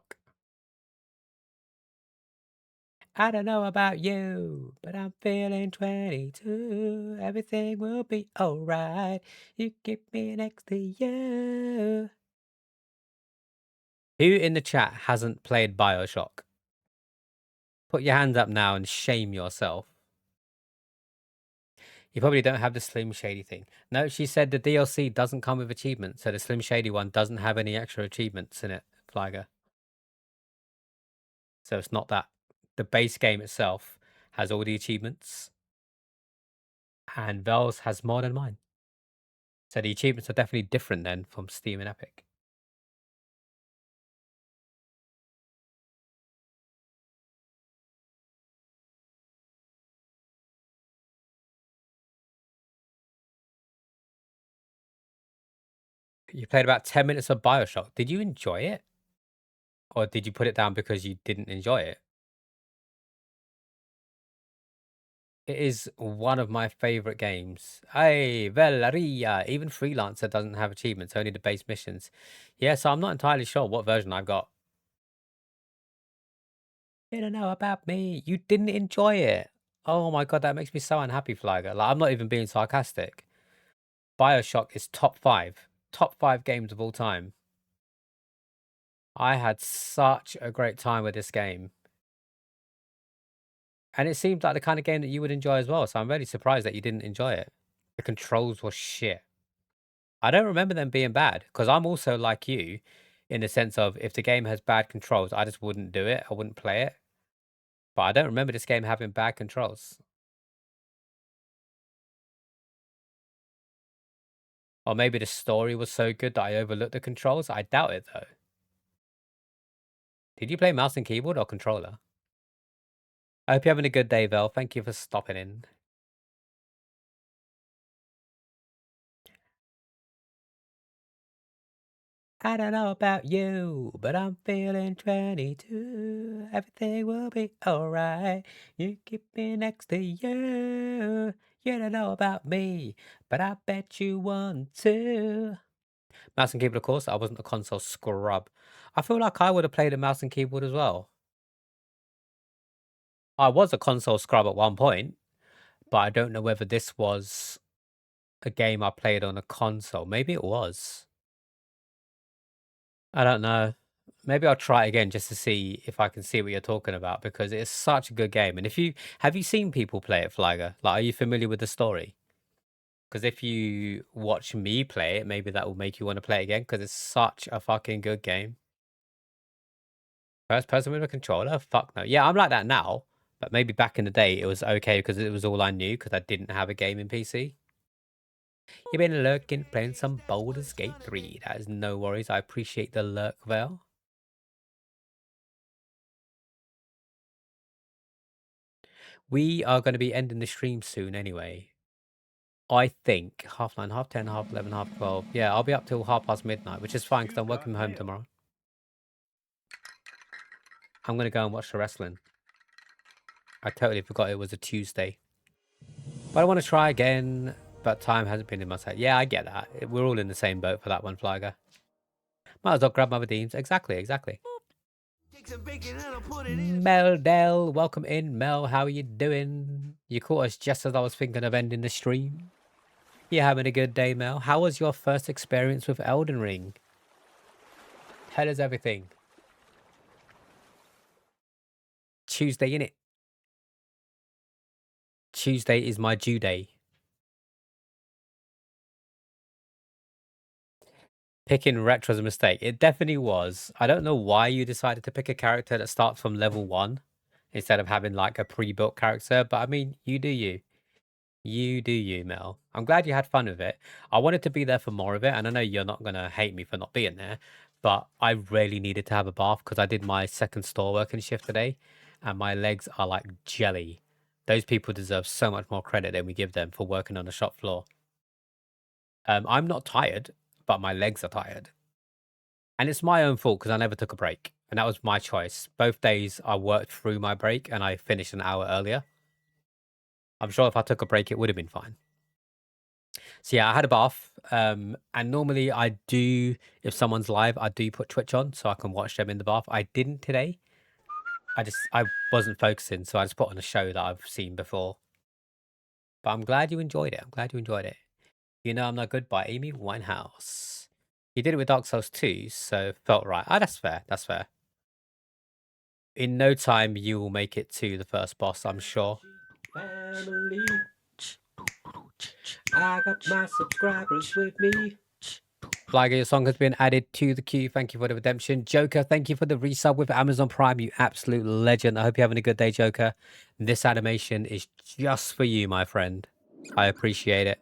I don't know about you, but I'm feeling 22. Everything will be alright. You keep me next to you. Who in the chat hasn't played BioShock? Put your hands up now and shame yourself. You probably don't have the Slim Shady thing. No, she said the DLC doesn't come with achievements, so the Slim Shady one doesn't have any extra achievements in it, Flyger. So it's not that. The base game itself has all the achievements, and Vel's has more than mine. So the achievements are definitely different then from Steam and Epic. You played about 10 minutes of BioShock. Did you enjoy it? Or did you put it down because you didn't enjoy it? It is one of my favorite games. Hey, Valeria. Even Freelancer doesn't have achievements, only the base missions. Yeah, so I'm not entirely sure what version I've got. You don't know about me. You didn't enjoy it. Oh my god, that makes me so unhappy, Flyger. Like, I'm not even being sarcastic. BioShock is top 5. Top 5 games of all time. I had such a great time with this game. And it seemed like the kind of game that you would enjoy as well. So I'm really surprised that you didn't enjoy it. The controls were shit. I don't remember them being bad because I'm also like you in the sense of if the game has bad controls, I just wouldn't do it. I wouldn't play it. But I don't remember this game having bad controls. Or maybe the story was so good that I overlooked the controls. I doubt it though. Did you play mouse and keyboard or controller? I hope you're having a good day, Vel. Thank you for stopping in. I don't know about you, but I'm feeling 22. Everything will be alright. You keep me next to you. You don't know about me, but I bet you want to. Mouse and keyboard, of course. I wasn't a console scrub. I feel like I would have played a mouse and keyboard as well. I was a console scrub at one point, but I don't know whether this was a game I played on a console. Maybe it was. I don't know. Maybe I'll try it again just to see if I can see what you're talking about because it's such a good game. And if you have you seen people play it, Flyger? Like, are you familiar with the story? Because if you watch me play it, maybe that will make you want to play it again because it's such a fucking good game. First person with a controller? Fuck no. Yeah, I'm like that now, but maybe back in the day it was okay because it was all I knew because I didn't have a gaming PC. You've been lurking, playing some Baldur's Gate 3. That is no worries. I appreciate the lurk, Vel. We are going to be ending the stream soon anyway. I think 9:30, 10:30, 11:30, 12:30. Yeah, I'll be up till midnight, which is fine because I'm working from home tomorrow. I'm going to go and watch the wrestling. I totally forgot it was a Tuesday. But I want to try again, but time hasn't been in my set. Yeah, I get that. We're all in the same boat for that one, Flyger. Might as well grab Mother Deems. Exactly. Mel Dell, welcome in. Mel, how are you doing? You caught us just as I was thinking of ending the stream. You having a good day, Mel? How was your first experience with Elden Ring? Tell us everything. Tuesday, innit? Tuesday is my due day. Picking Retro's a mistake. It definitely was. I don't know why you decided to pick a character that starts from level 1 instead of having like a pre-built character, but I mean, you do you. You do you, Mel. I'm glad you had fun with it. I wanted to be there for more of it, and I know you're not going to hate me for not being there, but I really needed to have a bath because I did my second store working shift today, and my legs are like jelly. Those people deserve so much more credit than we give them for working on the shop floor. I'm not tired, but my legs are tired. And it's my own fault because I never took a break, and that was my choice. Both days I worked through my break, and I finished an hour earlier. I'm sure if I took a break, it would have been fine. So yeah, I had a bath. And normally I do, if someone's live, I do put Twitch on so I can watch them in the bath. I didn't today. I wasn't focusing, so I just put on a show that I've seen before. But I'm glad you enjoyed it. You Know I'm Not Good by Amy Winehouse. You did it with Dark Souls 2, so felt right. Ah, that's fair. In no time, you will make it to the first boss, I'm sure. Family. I got my subscribers with me. Flyger, your song has been added to the queue. Thank you for the redemption. Joker, thank you for the resub with Amazon Prime. You absolute legend. I hope you're having a good day, Joker. This animation is just for you, my friend. I appreciate it.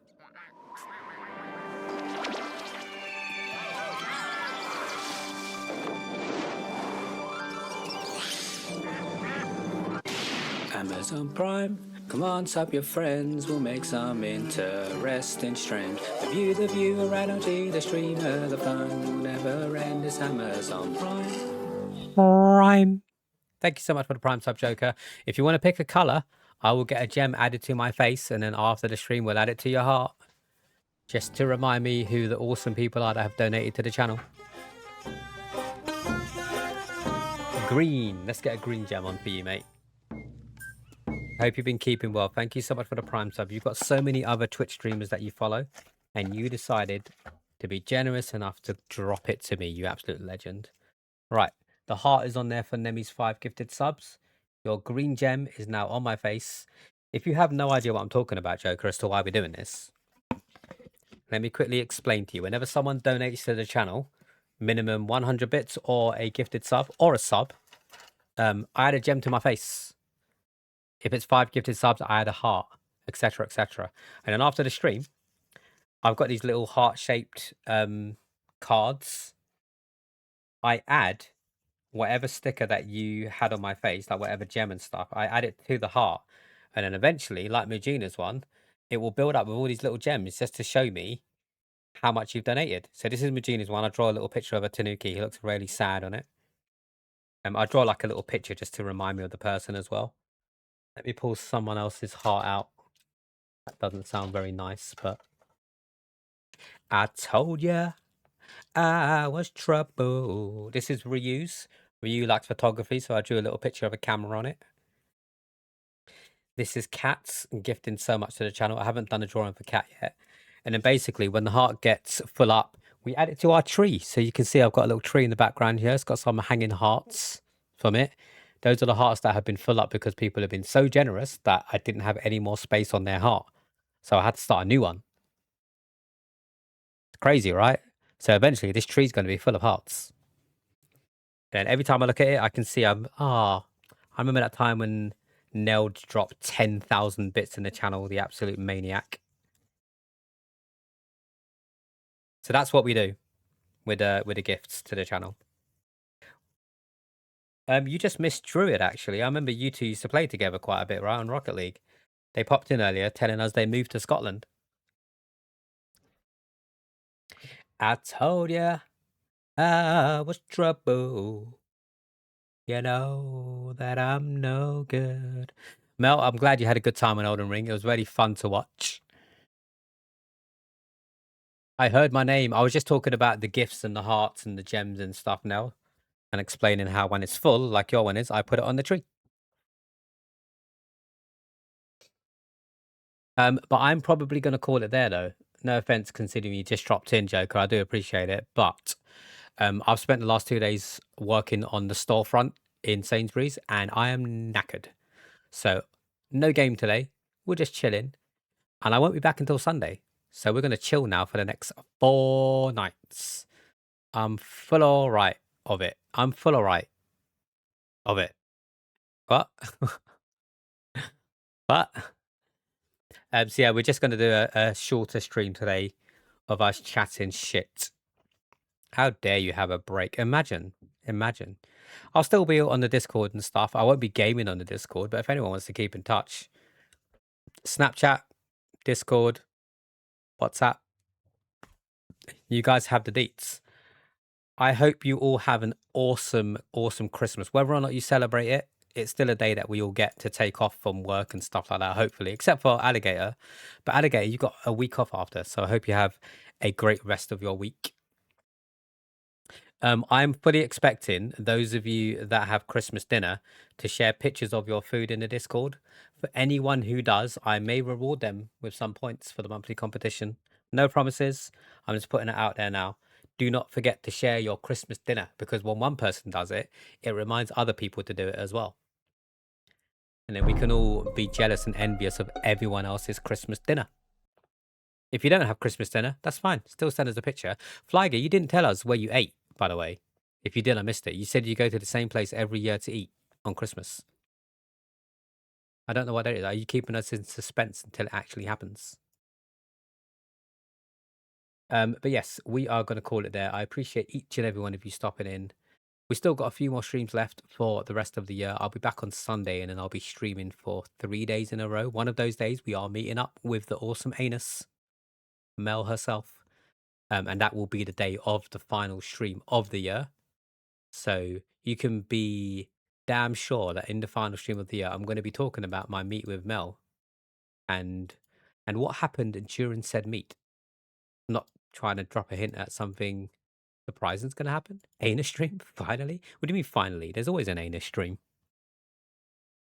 Amazon Prime. Come on, sub your friends, we'll make some interesting streams. The viewer, right on to the streamer, the fun will never end. It's Amazon Prime. Thank you so much for the Prime sub, Joker. If you want to pick a color, I will get a gem added to my face, and then after the stream, we'll add it to your heart. Just to remind me who the awesome people are that have donated to the channel. Green. Let's get a green gem on for you, mate. Hope you've been keeping well. Thank you so much for the Prime sub. You've got so many other Twitch streamers that you follow, and you decided to be generous enough to drop it to me. You absolute legend. Right. The heart is on there for Nemi's 5 gifted subs. Your green gem is now on my face. If you have no idea what I'm talking about, Joker, as to why we're doing this, let me quickly explain to you. Whenever someone donates to the channel, minimum 100 bits or a gifted sub or a sub, I add a gem to my face. If it's 5 gifted subs, I add a heart, etc., etc. And then after the stream, I've got these little heart-shaped cards. I add whatever sticker that you had on my face, like whatever gem and stuff, I add it to the heart. And then eventually, like Magina's one, it will build up with all these little gems just to show me how much you've donated. So this is Magina's one. I draw a little picture of a Tanuki. He looks really sad on it. I draw like a little picture just to remind me of the person as well. Let me pull someone else's heart out. That doesn't sound very nice, but I told ya I was trouble. This is Ryu's. Ryu likes photography, so I drew a little picture of a camera on it. This is Cat's gifting so much to the channel. I haven't done a drawing for Cat yet. And then basically, when the heart gets full up, we add it to our tree. So you can see I've got a little tree in the background here. It's got some hanging hearts from it. Those are the hearts that have been full up because people have been so generous that I didn't have any more space on their heart. So I had to start a new one. It's crazy, right? So eventually, this tree's going to be full of hearts. And every time I look at it, I can see I remember that time when Neld dropped 10,000 bits in the channel, the absolute maniac. So that's what we do with the gifts to the channel. You just missed Druid, actually. I remember you two used to play together quite a bit, right, on Rocket League. They popped in earlier telling us they moved to Scotland. I told ya I was trouble. You know that I'm no good. Mel, I'm glad you had a good time on Elden Ring. It was really fun to watch. I heard my name. I was just talking about the gifts and the hearts and the gems and stuff now, and explaining how when it's full, like your one is, I put it on the tree. But I'm probably going to call it there, though. No offense, considering you just dropped in, Joker. I do appreciate it. But I've spent the last 2 days working on the storefront in Sainsbury's, and I am knackered. So no game today. We're just chilling. And I won't be back until Sunday. So we're going to chill now for the next 4 nights. I'm full all right of it. I'm full all right of it. What? What? So yeah, we're just going to do a shorter stream today of us chatting shit. How dare you have a break? Imagine. I'll still be on the Discord and stuff. I won't be gaming on the Discord, but if anyone wants to keep in touch, Snapchat, Discord, WhatsApp, you guys have the deets. I hope you all have an awesome, awesome Christmas. Whether or not you celebrate it, it's still a day that we all get to take off from work and stuff like that, hopefully, except for Alligator. But Alligator, you've got a week off after, so I hope you have a great rest of your week. I'm fully expecting those of you that have Christmas dinner to share pictures of your food in the Discord. For anyone who does, I may reward them with some points for the monthly competition. No promises. I'm just putting it out there now. Do not forget to share your Christmas dinner, because when one person does it, it reminds other people to do it as well. And then we can all be jealous and envious of everyone else's Christmas dinner. If you don't have Christmas dinner, that's fine. Still send us a picture. Flyger, you didn't tell us where you ate, by the way. If you did, I missed it. You said you go to the same place every year to eat on Christmas. I don't know what that is. Are you keeping us in suspense until it actually happens? But yes, we are going to call it there. I appreciate each and every one of you stopping in. We still got a few more streams left for the rest of the year. I'll be back on Sunday, and then I'll be streaming for 3 days in a row. One of those days, we are meeting up with the awesome Anus, Mel herself. And that will be the day of the final stream of the year. So you can be damn sure that in the final stream of the year, I'm going to be talking about my meet with Mel and what happened during said meet. I'm not trying to drop a hint at something surprising is going to happen. Anus stream, finally? What do you mean finally? There's always an Anus stream.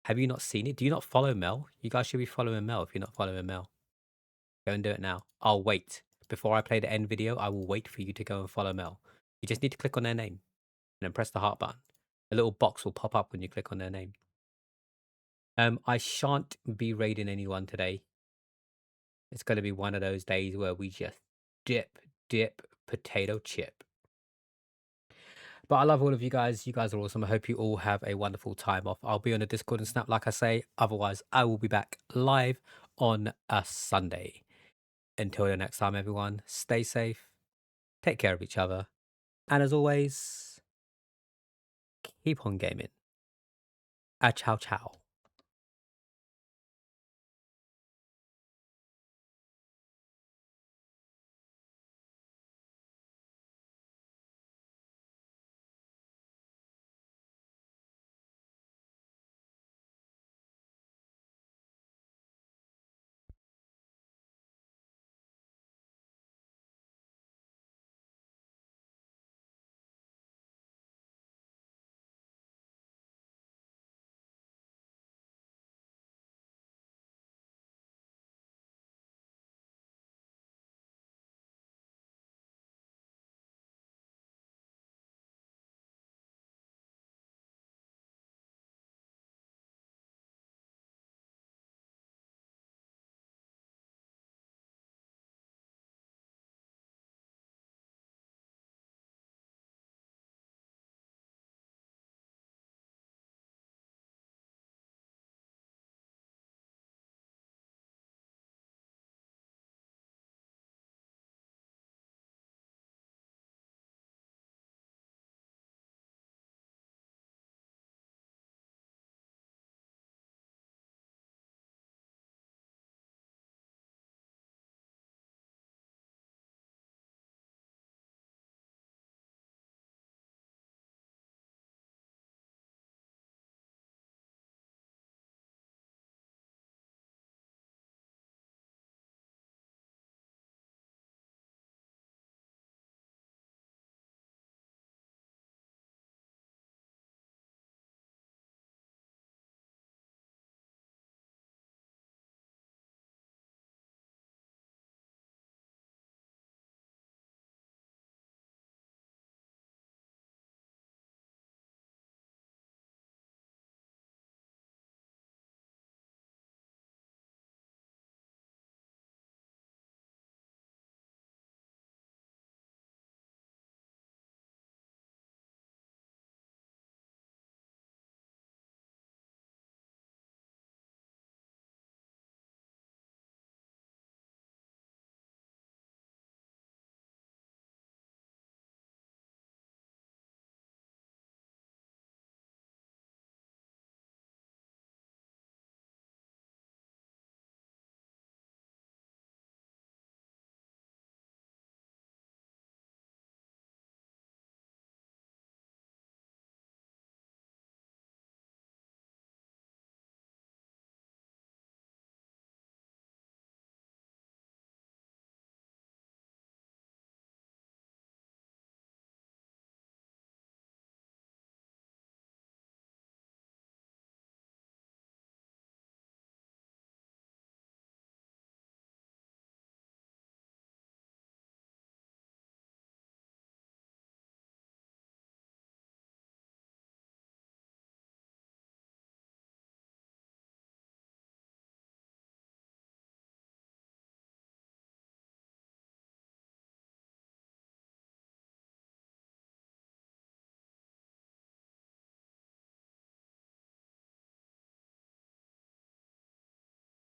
Have you not seen it? Do you not follow Mel? You guys should be following Mel if you're not following Mel. Go and do it now. I'll wait. Before I play the end video, I will wait for you to go and follow Mel. You just need to click on their name and then press the heart button. A little box will pop up when you click on their name. I shan't be raiding anyone today. It's going to be one of those days where we just dip, potato chip. But I love all of you guys. You guys are awesome. I hope you all have a wonderful time off. I'll be on the Discord and Snap, like I say. Otherwise, I will be back live on a Sunday. Until the next time, everyone, stay safe, take care of each other, and as always, keep on gaming. Ciao, ciao.